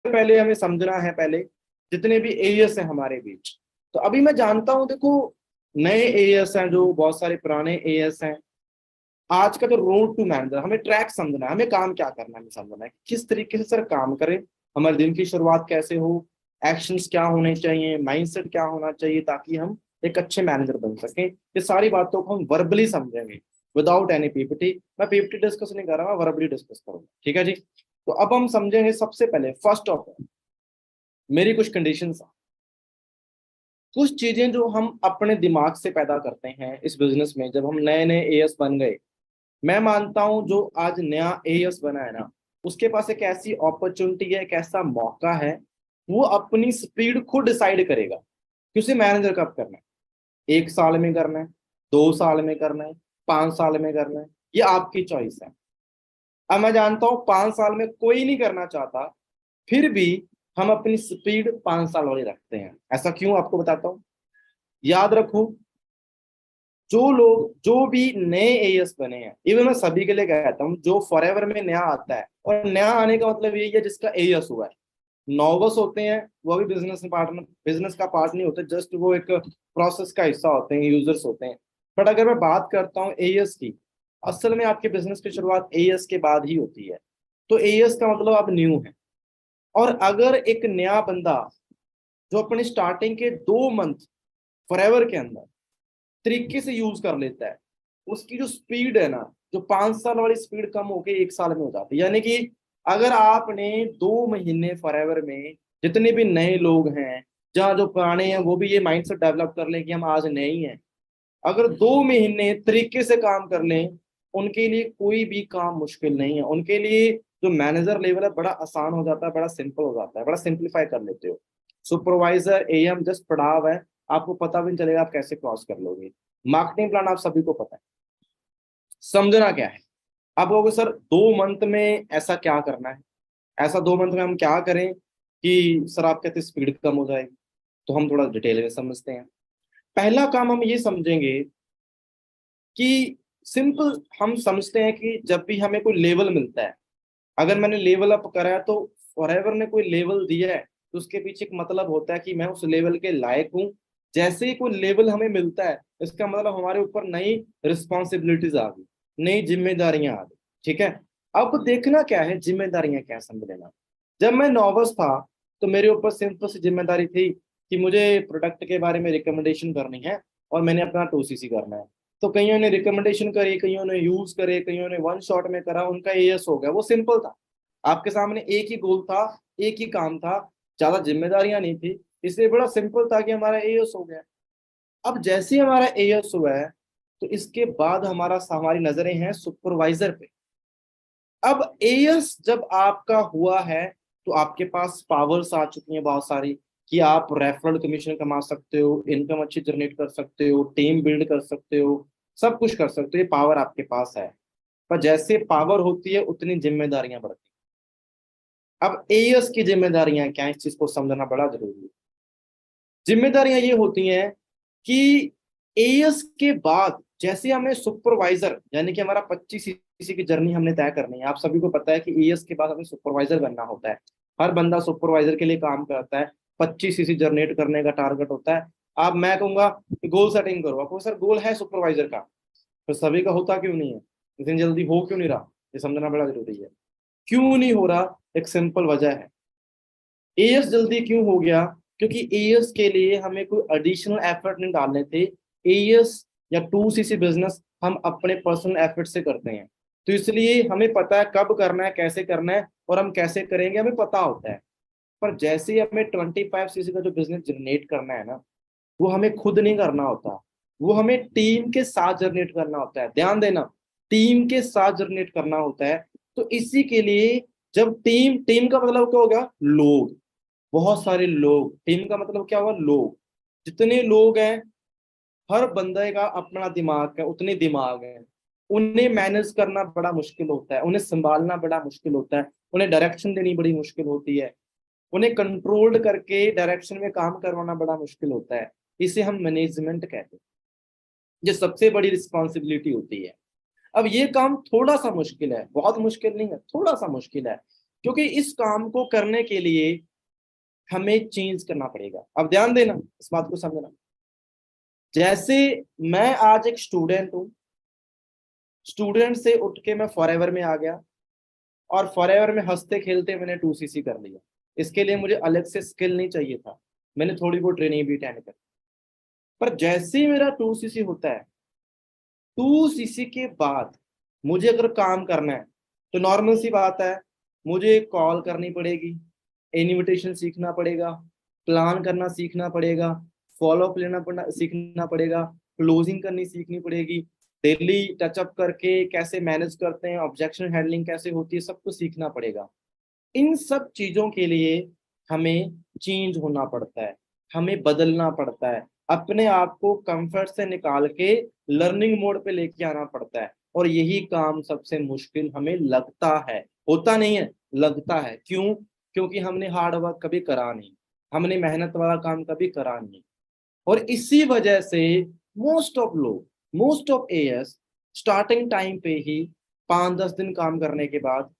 पहले हमें समझना है पहले जितने भी एएस हैं हमारे बीच। तो अभी मैं जानता हूं, देखो नए एएस हैं, जो बहुत सारे पुराने एएस हैं। आज का जो रोड टू मैनेजर, हमें ट्रैक समझना है, हमें काम क्या करना है, हमें समझना है किस तरीके से सर काम करें, हमारे दिन की शुरुआत कैसे हो, एक्शंस क्या होने चाहिए, माइंडसेट क्या होना चाहिए, ताकि हम एक अच्छे मैनेजर बन सकें। ये सारी बातों को हम वर्बली समझेंगे विदाउट एनी पीपीटी। मैं पीपीटी डिस्कस नहीं कर रहा, मैं वर्बली डिस्कस करूंगा, ठीक है जी। तो अब हम समझेंगे सबसे पहले फर्स्ट ऑफ ऑल मेरी कुछ कंडीशंस, कुछ चीजें जो हम अपने दिमाग से पैदा करते हैं इस बिजनेस में। जब हम नए नए एएस बन गए, मैं मानता हूं जो आज नया एएस बना है ना, उसके पास एक ऐसी अपॉर्चुनिटी है, एक ऐसा मौका है, वो अपनी स्पीड खुद डिसाइड करेगा कि उसे मैनेजर कब करना है। 1 साल में करना है, 2 साल में करना है, 5 साल में करना है, ये आपकी चॉइस है। अब मैं जानता हूं 5 साल में कोई नहीं करना चाहता, फिर भी हम अपनी स्पीड 5 साल वाली रखते हैं। ऐसा क्यों, आपको बताता हूं। याद रखो, जो लोग जो भी नए एएस बने हैं, इवन मैं सभी के लिए कहता हूँ, जो फॉरएवर में नया आता है, और नया आने का मतलब यही है जिसका एएस हुआ है। नॉवस होते हैं वो अभी बिजनेस का पार्ट नहीं होते, जस्ट वो एक प्रोसेस का हिस्सा होते हैं, यूजर्स होते हैं। बट अगर मैं बात करता हूँ एएस की, असल में आपके बिजनेस की शुरुआत एएस के बाद ही होती है। तो एएस का मतलब आप न्यू है। और अगर एक नया बंदा जो अपने स्टार्टिंग के 2 मंथ फॉरएवर के अंदर तरीके से यूज कर लेता है, उसकी जो स्पीड है ना, जो 5 साल वाली स्पीड कम होके 1 साल में हो जाती है। यानी कि अगर आपने 2 महीने फॉरएवर में जितने भी नए लोग हैं, जहाँ जो पुराने हैं वो भी ये माइंडसेट डेवलप कर लें कि हम आज नए ही हैं, अगर 2 महीने तरीके से काम कर लें, उनके लिए कोई भी काम मुश्किल नहीं है। उनके लिए जो मैनेजर लेवल है बड़ा आसान हो जाता है, बड़ा सिंपल हो जाता है, बड़ा सिंप्लीफाई कर लेते हो। सुपरवाइजर एएम जस्ट पड़ाव है, आपको पता भी नहीं चलेगा आप कैसे क्रॉस कर लोगे। मार्केटिंग प्लान आप सभी को पता है, समझना क्या है। आप कहोगे सर 2 मंथ में ऐसा क्या करना है, ऐसा 2 मंथ में हम क्या करें कि सर आप कहते स्पीड कम हो जाएगी। तो हम थोड़ा डिटेल में समझते हैं। पहला काम हम ये समझेंगे कि सिंपल हम समझते हैं कि जब भी हमें कोई लेवल मिलता है, अगर मैंने लेवल अप करा है, तो फॉरएवर ने कोई लेवल दिया है, तो उसके पीछे एक मतलब होता है कि मैं उस लेवल के लायक हूँ। जैसे ही कोई लेवल हमें मिलता है, इसका मतलब हमारे ऊपर नई रिस्पॉन्सिबिलिटीज आ गई, नई जिम्मेदारियां आ गई, ठीक है। अब देखना क्या है, जिम्मेदारियां क्या समझ लेना। जब मैं नॉवस था, तो मेरे ऊपर सिंपल सी जिम्मेदारी थी कि मुझे प्रोडक्ट के बारे में रिकमेंडेशन करनी है, और मैंने अपना 2सीसी करना है। तो कईयों ने रिकमेंडेशन करी, कईयों ने यूज करे, कईयों ने वन शॉट में करा, उनका एएस हो गया। वो सिंपल था, आपके सामने एक ही गोल था, एक ही काम था, ज्यादा जिम्मेदारियां नहीं थी, इसलिए बड़ा सिंपल था कि हमारा एएस हो गया। अब जैसे ही हमारा एएस हुआ है, तो इसके बाद हमारी नजरें हैं सुपरवाइजर पे। अब एएस जब आपका हुआ है, तो आपके पास पावर्स आ चुकी हैं बहुत सारी, कि आप रेफरल कमीशन कमा सकते हो, इनकम अच्छी जनरेट कर सकते हो, टीम बिल्ड कर सकते हो, सब कुछ कर सकते हो, ये पावर आपके पास है। पर जैसे पावर होती है उतनी जिम्मेदारियां बढ़ती हैं। अब एएस की जिम्मेदारियां क्या है, इस चीज को समझना बड़ा जरूरी है। जिम्मेदारियां ये होती हैं कि एएस के बाद जैसे हमें सुपरवाइजर, यानी कि हमारा 25 सीसी की जर्नी हमने तय करनी है। आप सभी को पता है कि एएस के बाद हमें सुपरवाइजर बनना होता है। हर बंदा सुपरवाइजर के लिए काम करता है, 25 सीसी जनरेट करने का टारगेट होता है। अब मैं कहूंगा कि गोल सेटिंग करो, आपको सर गोल है सुपरवाइजर का, तो सभी का होता क्यों नहीं है, इतनी जल्दी हो क्यों नहीं रहा, ये समझना बड़ा जरूरी है। क्यों नहीं हो रहा, एक सिंपल वजह है। एएस जल्दी क्यों हो गया, क्योंकि एएस के लिए हमें कोई एडिशनल एफर्ट नहीं डालने थे। एएस या 2सीसी बिजनेस हम अपने पर्सनल एफर्ट से करते हैं, तो इसलिए हमें पता है कब करना है, कैसे करना है, और हम कैसे करेंगे हमें पता होता है। पर जैसे ही हमें 25 सीसी का जो बिजनेस जनरेट करना है ना, वो हमें खुद नहीं करना होता, वो हमें टीम के साथ जनरेट करना होता है। ध्यान देना, टीम के साथ जनरेट करना होता है। तो इसी के लिए जब टीम टीम का मतलब क्या हो गया, लोग, बहुत सारे लोग, टीम का मतलब क्या हुआ, लोग। जितने लोग हैं, हर बंदे का अपना दिमाग है, उतने दिमाग हैं, उन्हें मैनेज करना बड़ा मुश्किल होता है, उन्हें संभालना बड़ा मुश्किल होता है, उन्हें डायरेक्शन देनी बड़ी मुश्किल होती है, उन्हें कंट्रोल्ड करके डायरेक्शन में काम करवाना बड़ा मुश्किल होता है। इसे हम मैनेजमेंट कहते हैं, ये सबसे बड़ी रिस्पॉन्सिबिलिटी होती है। अब ये काम थोड़ा सा मुश्किल है, बहुत मुश्किल नहीं है, थोड़ा सा मुश्किल है। क्योंकि इस काम को करने के लिए हमें चेंज करना पड़ेगा। अब ध्यान देना, इस बात को समझना। जैसे मैं आज एक स्टूडेंट हूं, स्टूडेंट से उठ के मैं फॉरएवर में आ गया, और फॉरएवर में हंसते खेलते मैंने 2cc कर लिया। इसके लिए मुझे अलग से स्किल नहीं चाहिए था, मैंने थोड़ी बहुत ट्रेनिंग भी अटेंड कर। पर जैसे ही मेरा 2cc होता है, 2cc के बाद मुझे अगर काम करना है तो नॉर्मल सी बात है, मुझे कॉल करनी पड़ेगी, इनविटेशन सीखना पड़ेगा, प्लान करना सीखना पड़ेगा, फॉलो अप लेना पड़ना सीखना पड़ेगा, क्लोजिंग करनी सीखनी पड़ेगी, डेली टचअप करके कैसे मैनेज करते हैं, ऑब्जेक्शन हैंडलिंग कैसे होती है, सब कुछ सीखना पड़ेगा। इन सब चीजों के लिए हमें चेंज होना पड़ता है, हमें बदलना पड़ता है, अपने आप को कंफर्ट से निकाल के लर्निंग मोड पे लेके आना पड़ता है। और यही काम सबसे मुश्किल हमें लगता है, होता नहीं है, लगता है। क्यों? क्योंकि हमने हार्ड वर्क कभी करा नहीं, हमने मेहनत वाला काम कभी करा नहीं। और इसी वजह से मोस्ट ऑफ लोग, most of as starting time पे ही 5-10 दिन काम करने के बाद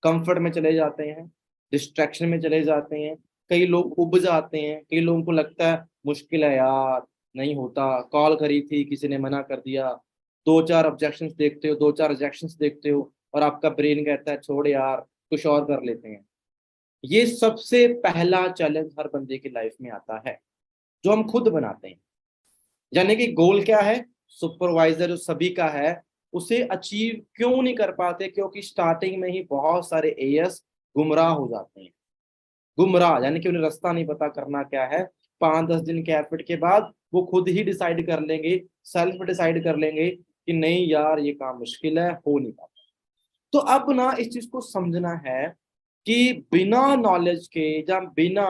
कंफर्ट में चले जाते हैं, डिस्ट्रैक्शन में चले जाते हैं, कई लोग उब जाते हैं, कई लोगों को लगता है मुश्किल है यार, नहीं होता, कॉल करी थी किसी ने मना कर दिया, 2-4 ऑब्जेक्शंस देखते हो, 2-4 रिजेक्शंस देखते हो, और आपका ब्रेन कहता है छोड़ यार कुछ और कर लेते हैं। ये सबसे पहला चैलेंज हर बंदे की लाइफ में आता है, जो हम खुद बनाते हैं। यानी कि गोल क्या है, सुपरवाइजर जो सभी का है, उसे अचीव क्यों नहीं कर पाते? क्योंकि स्टार्टिंग में ही बहुत सारे एएस गुमराह हो जाते हैं। गुमराह यानी कि उन्हें रास्ता नहीं पता करना क्या है। 5-10 दिन के एफर्ट के बाद वो खुद ही डिसाइड कर लेंगे, सेल्फ डिसाइड कर लेंगे कि नहीं यार ये काम मुश्किल है, हो नहीं पाता। तो अब ना इस चीज को समझना है कि बिना नॉलेज के या बिना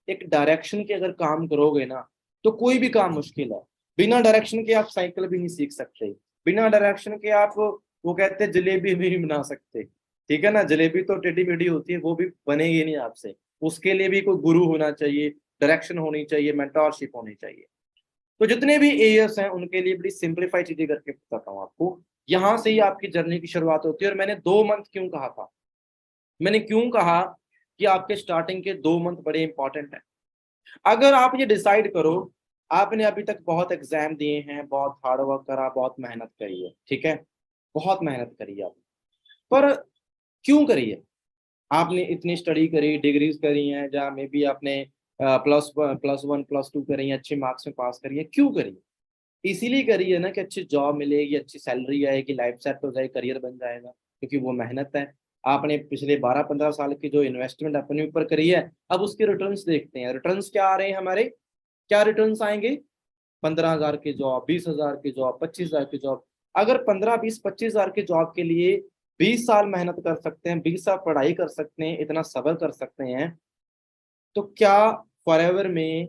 एक डायरेक्शन के अगर काम करोगे ना, तो कोई भी काम मुश्किल है। बिना डायरेक्शन के आप साइकिल भी नहीं सीख सकते, बिना डायरेक्शन के आप वो कहते हैं जलेबी भी नहीं बना सकते। ठीक है ना, जलेबी तो टेढ़ी मेढ़ी होती है, वो भी बनेगी नहीं आपसे। उसके लिए भी कोई गुरु होना चाहिए, डायरेक्शन होनी चाहिए, मेंटरशिप होनी चाहिए। तो जितने भी एएस हैं उनके लिए बड़ी सिंप्लीफाई चीजें करके बताता हूँ आपको। यहां से ही आपकी जर्नी की शुरुआत होती है। और मैंने 2 मंथ क्यों कहा था, मैंने क्यों कहा कि आपके स्टार्टिंग के 2 मंथ बड़े इंपॉर्टेंट हैं। अगर आप ये डिसाइड करो, आपने अभी तक बहुत एग्जाम दिए हैं, बहुत हार्ड वर्क करा, बहुत मेहनत करी है, ठीक है, बहुत मेहनत करी है, पर क्यों करी है? आपने इतनी स्टडी करी, डिग्रीज करी हैं, जहाँ मे बी आपने +1 +2 करी है, अच्छे मार्क्स में पास करी है, क्यों करी है? इसीलिए करी है ना कि अच्छी जॉब मिलेगी, अच्छी सैलरी आएगी, लाइफ सेट हो जाएगी, करियर बन जाएगा, क्योंकि वो मेहनत है। आपने पिछले 12-15 साल की जो इन्वेस्टमेंट अपने ऊपर करी है, अब उसके रिटर्न्स देखते हैं। रिटर्न्स क्या आ रहे हैं हमारे, क्या रिटर्न्स आएंगे? 15,000 की जॉब, 20,000 की जॉब, 25,000 की जॉब। अगर 15, 20, 25,000 की जॉब के लिए 20 साल मेहनत कर सकते हैं, 20 साल पढ़ाई कर सकते हैं, इतना सब्र कर सकते हैं, तो क्या फॉरएवर में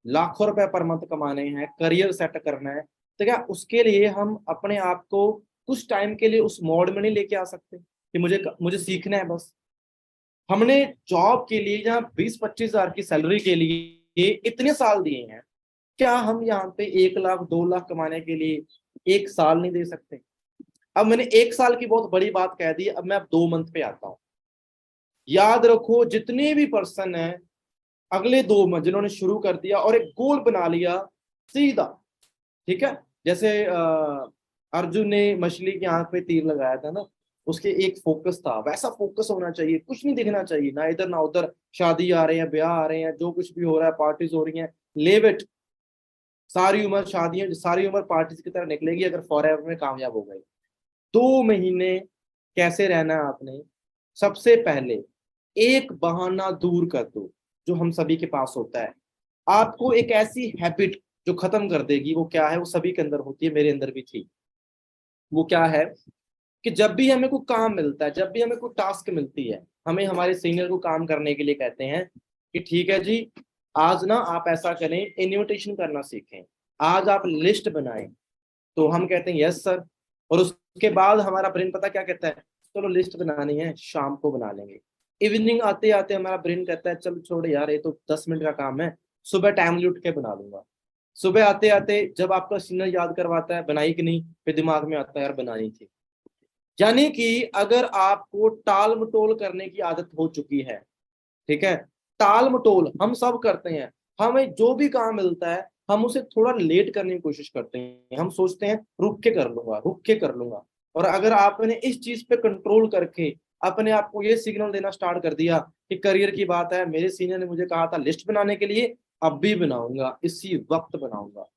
लाखों रुपए पर मंथ कमाने हैं, करियर सेट करना है, तो क्या उसके लिए हम अपने आप को कुछ टाइम के लिए उस मोड में नहीं लेके आ सकते कि मुझे मुझे सीखना है बस? हमने जॉब के लिए जहाँ 20-25 हजार की सैलरी के लिए इतने साल दिए हैं, क्या हम यहाँ पे 1 लाख 2 लाख कमाने के लिए 1 साल नहीं दे सकते? अब मैंने 1 साल की बहुत बड़ी बात कह दी, अब मैं अब 2 मंथ पे आता हूँ। याद रखो, जितने भी पर्सन है अगले 2 मंथ जिन्होंने शुरू कर दिया और एक गोल बना लिया सीधा, ठीक है, जैसे अर्जुन ने मछली की आंख पे तीर लगाया था ना, उसके एक फोकस था, वैसा फोकस होना चाहिए, कुछ नहीं देखना चाहिए, ना इधर ना उधर। शादी आ रहे हैं, ब्याह आ रहे हैं, जो कुछ भी हो रहा है, पार्टीज हो रही हैं, लेव इट। सारी उम्र शादियां, सारी उम्र पार्टीज की तरह निकलेगी अगर फॉरएवर में कामयाब हो गए। 2 महीने कैसे रहना है आपने? सबसे पहले एक बहाना दूर कर दो जो हम सभी के पास होता है। आपको एक ऐसी हैबिट जो खत्म कर देगी, वो क्या है? वो सभी के अंदर होती है, मेरे अंदर भी थी। वो क्या है कि जब भी हमें कोई काम मिलता है, जब भी हमें कोई टास्क मिलती है, हमें हमारे सीनियर को काम करने के लिए कहते हैं कि ठीक है जी, आज ना आप ऐसा करें, इन्विटेशन करना सीखें, आज आप लिस्ट बनाएं। तो हम कहते हैं यस सर। और उसके बाद हमारा ब्रेन पता क्या कहता है? चलो लिस्ट बनानी है, शाम को बना लेंगे। इवनिंग आते आते हमारा ब्रेन कहता है चलो छोड़ यार, ये तो 10 मिनट का काम है, सुबह टाइमली उठ के बना लूंगा। सुबह आते आते जब आपका सीनियर याद करवाता है बनाई कि नहीं, फिर दिमाग में आता है यार बनानी थी। यानी कि अगर आपको टाल मटोल करने की आदत हो चुकी है, ठीक है, टाल मटोल हम सब करते हैं, हमें जो भी काम मिलता है हम उसे थोड़ा लेट करने की कोशिश करते हैं, हम सोचते हैं रुक के कर लूंगा, रुक के कर लूंगा। और अगर आपने इस चीज पे कंट्रोल करके अपने आप को ये सिग्नल देना स्टार्ट कर दिया कि करियर की बात है, मेरे सीनियर ने मुझे कहा था लिस्ट बनाने के लिए, अब भी बनाऊंगा, इसी वक्त बनाऊंगा।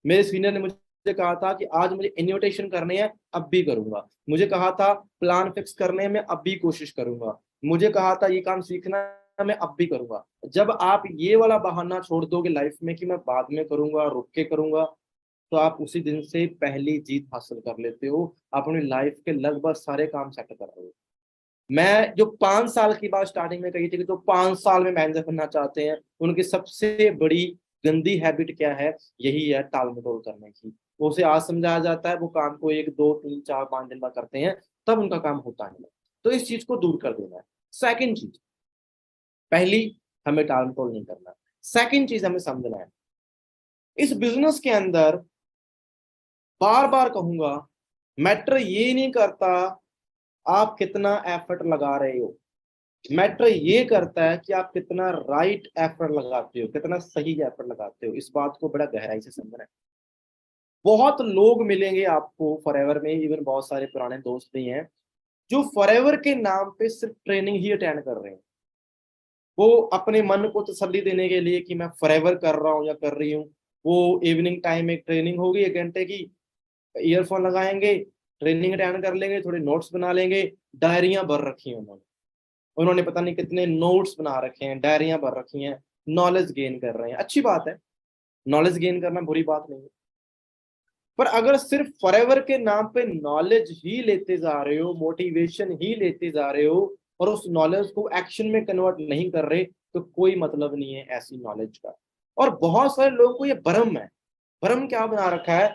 मेरे सीनियर ने मुझे कहा था कि आज मुझे इन्विटेशन करने हैं, अब भी करूंगा। मुझे कहा था प्लान फिक्स करने में, अब भी कोशिश करूंगा। मुझे कहा था ये काम सीखना है, मैं अब भी करूंगा। जब आप ये वाला बहाना छोड़ दोगे लाइफ में कि मैं बाद में करूंगा, रुक के करूंगा, तो आप उसी दिन से पहली जीत हासिल कर लेते हो, अपनी लाइफ के लगभग सारे काम सेट कर रहे हो। मैं जो 5 साल की बात स्टार्टिंग में कही थी कि जो 5 साल में मैनेजर बनना चाहते हैं, उनकी सबसे बड़ी गंदी हैबिट क्या है? यही है, टाल मटोल करने की। वो उसे आज समझाया जाता है, वो काम को 1 2 3 4 5 दिन बाद करते हैं, तब उनका काम होता नहीं है। तो इस चीज को दूर कर देना है। सेकंड चीज, पहली, हमें टाल मटोल नहीं करना। सेकंड चीज हमें समझना है, इस बिजनेस के अंदर बार बार कहूंगा, मैटर ये नहीं करता आप कितना एफर्ट लगा रहे हो, मैटर ये करता है कि आप कितना राइट एफर्ट लगाते हो, कितना सही एफर्ट लगाते हो। इस बात को बड़ा गहराई से समझना है। बहुत लोग मिलेंगे आपको फॉरएवर में, इवन बहुत सारे पुराने दोस्त भी हैं जो फॉरएवर के नाम पे सिर्फ ट्रेनिंग ही अटेंड कर रहे हैं। वो अपने मन को तसल्ली देने के लिए कि मैं फॉरएवर कर रहा हूँ या कर रही हूँ, वो इवनिंग टाइम एक ट्रेनिंग होगी 1 घंटे की, ईयरफोन लगाएंगे, ट्रेनिंग अटेंड कर लेंगे, थोड़े नोट्स बना लेंगे। डायरियां भर रखी हैं उन्होंने, उन्होंने पता नहीं कितने नोट्स बना रखे हैं, डायरियां भर रखी हैं, नॉलेज गेन कर रहे हैं। अच्छी बात है, नॉलेज गेन करना बुरी बात नहीं है। पर अगर सिर्फ फॉरएवर के नाम पे नॉलेज ही लेते जा रहे हो, मोटिवेशन ही लेते जा रहे हो, और उस नॉलेज को एक्शन में कन्वर्ट नहीं कर रहे, तो कोई मतलब नहीं है ऐसी नॉलेज का। और बहुत सारे लोगों को ये भ्रम है। भ्रम क्या बना रखा है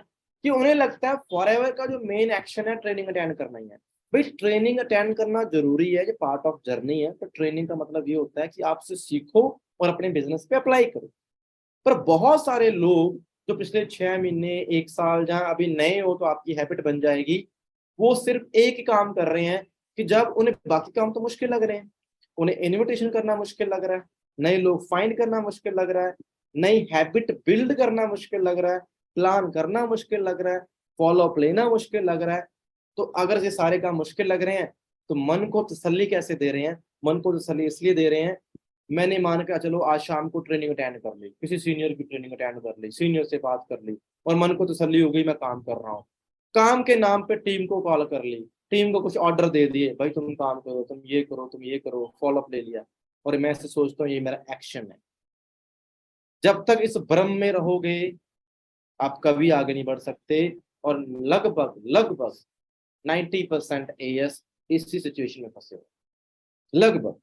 कि उन्हें लगता है फॉरएवर का जो मेन एक्शन है ट्रेनिंग अटेंड करना ही है। भाई ट्रेनिंग अटेंड करना जरूरी है, ये पार्ट ऑफ जर्नी है, पर ट्रेनिंग का मतलब ये होता है कि आपसे सीखो और अपने बिजनेस पे अप्लाई करो। पर बहुत सारे लोग जो पिछले 6 महीने 1 साल, जहां अभी नए हो तो आपकी हैबिट बन जाएगी, वो सिर्फ एक ही काम कर रहे हैं कि जब उन्हें बाकी काम तो मुश्किल लग रहे हैं, उन्हें इनविटेशन करना मुश्किल लग रहा है, नए लोग फाइंड करना मुश्किल लग रहा है, नई हैबिट बिल्ड करना मुश्किल लग रहा है, प्लान करना मुश्किल लग रहा है, फॉलो अप लेना मुश्किल लग रहा है। तो अगर ये सारे काम मुश्किल लग रहे हैं, तो मन को तसल्ली कैसे दे रहे हैं? मन को तसल्ली इसलिए दे रहे हैं, मैंने मान के चलो आज शाम को ट्रेनिंग अटेंड कर ली, किसी सीनियर की ट्रेनिंग अटेंड कर ली, सीनियर से बात कर ली, और मन को तसल्ली हो गई मैं काम कर रहा हूँ। काम के नाम पे टीम को कॉल कर ली, टीम को कुछ ऑर्डर दे दिए, भाई तुम काम करो, तुम ये करो, तुम ये करो, फॉलो अप ले लिया, और मैं ऐसे सोचता हूँ ये मेरा एक्शन है। जब तक इस भ्रम में रहोगे, आप कभी आगे नहीं बढ़ सकते। और लगभग लगभग 90% एएस इसी सिचुएशन में फंसे हो, लगभग।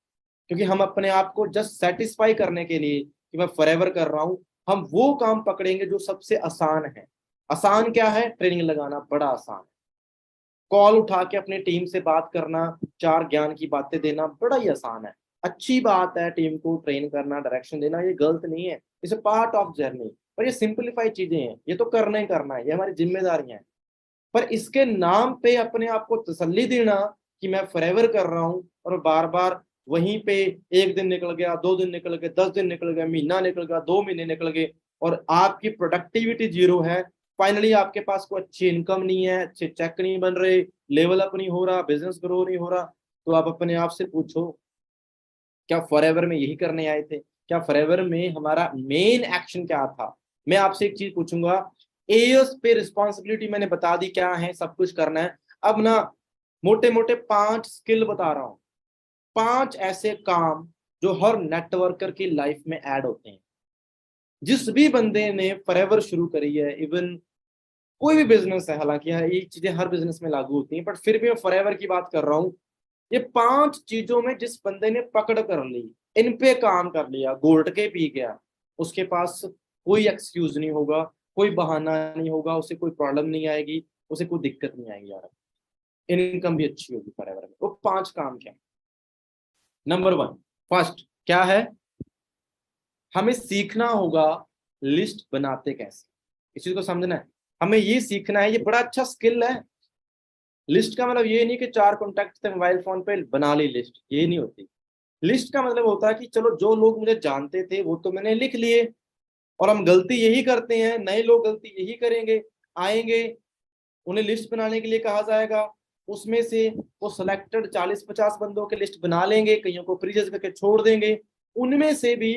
क्योंकि हम अपने आप को जस्ट सेटिस्फाई करने के लिए कि मैं फॉरएवर कर रहा हूं, हम वो काम पकड़ेंगे जो सबसे आसान है। आसान क्या है? ट्रेनिंग लगाना बड़ा आसान है। कॉल उठा के अपनी टीम से बात करना, 4 ज्ञान की बातें देना बड़ा ही आसान है। अच्छी बात है टीम को ट्रेन करना, डायरेक्शन देना, ये गलत नहीं है, इसे पार्ट ऑफ जर्नी। पर ये सिंपलीफाई चीजें हैं, ये तो करना ही करना है, ये हमारी जिम्मेदारियां हैं। पर इसके नाम पे अपने आप को तसल्ली देना कि मैं फॉरएवर कर रहा हूं, और बार बार वहीं पे 1 दिन निकल गया, 2 दिन निकल गए, 10 दिन निकल गए, महीना निकल गया, 2 महीने निकल गए, और आपकी प्रोडक्टिविटी जीरो है। फाइनली आपके पास कोई अच्छी इनकम नहीं है, अच्छे चेक नहीं बन रहे, लेवल अप नहीं हो रहा, बिजनेस ग्रो नहीं हो रहा, तो आप अपने आप से पूछो, क्या फॉरएवर में यही करने आए थे? क्या फॉरएवर में हमारा मेन एक्शन क्या था? मैं आपसे एक चीज पूछूंगा, एएस पे रिस्पॉन्सिबिलिटी मैंने बता दी क्या है, सब कुछ करना है। अब ना मोटे मोटे 5 स्किल बता रहा हूं, 5 ऐसे काम जो हर नेटवर्कर की लाइफ में ऐड होते हैं। जिस भी बंदे ने फॉरएवर शुरू करी है, इवन कोई भी बिजनेस है, हालांकि ये चीजें हर बिजनेस में लागू होती हैं, बट फिर भी मैं फॉरएवर की बात कर रहा हूँ। ये 5 चीजों में जिस बंदे ने पकड़ कर ली, इन पे काम कर लिया, घोट के पी गया, उसके पास कोई एक्सक्यूज नहीं होगा, कोई बहाना नहीं होगा, उसे कोई प्रॉब्लम नहीं आएगी, उसे कोई दिक्कत नहीं आएगी यार, इनकम भी अच्छी होगी फॉरएवर में। वो 5 काम क्या है? नंबर 1, फर्स्ट क्या है? हमें सीखना होगा लिस्ट बनाते कैसे। इस चीज को समझना है, हमें ये सीखना है, ये बड़ा अच्छा स्किल है। लिस्ट का मतलब ये नहीं कि 4 कॉन्टैक्ट थे मोबाइल फोन पे, बना ली लिस्ट, ये नहीं होती। लिस्ट का मतलब होता है कि चलो जो लोग मुझे जानते थे वो तो मैंने लिख लिए, और हम गलती यही करते हैं, नए लोग गलती यही करेंगे, आएंगे, उन्हें लिस्ट बनाने के लिए कहा जाएगा, उसमें से वो सिलेक्टेड 40-50 बंदों की लिस्ट बना लेंगे, कईयों को प्रीवियस करके छोड़ देंगे, उनमें से भी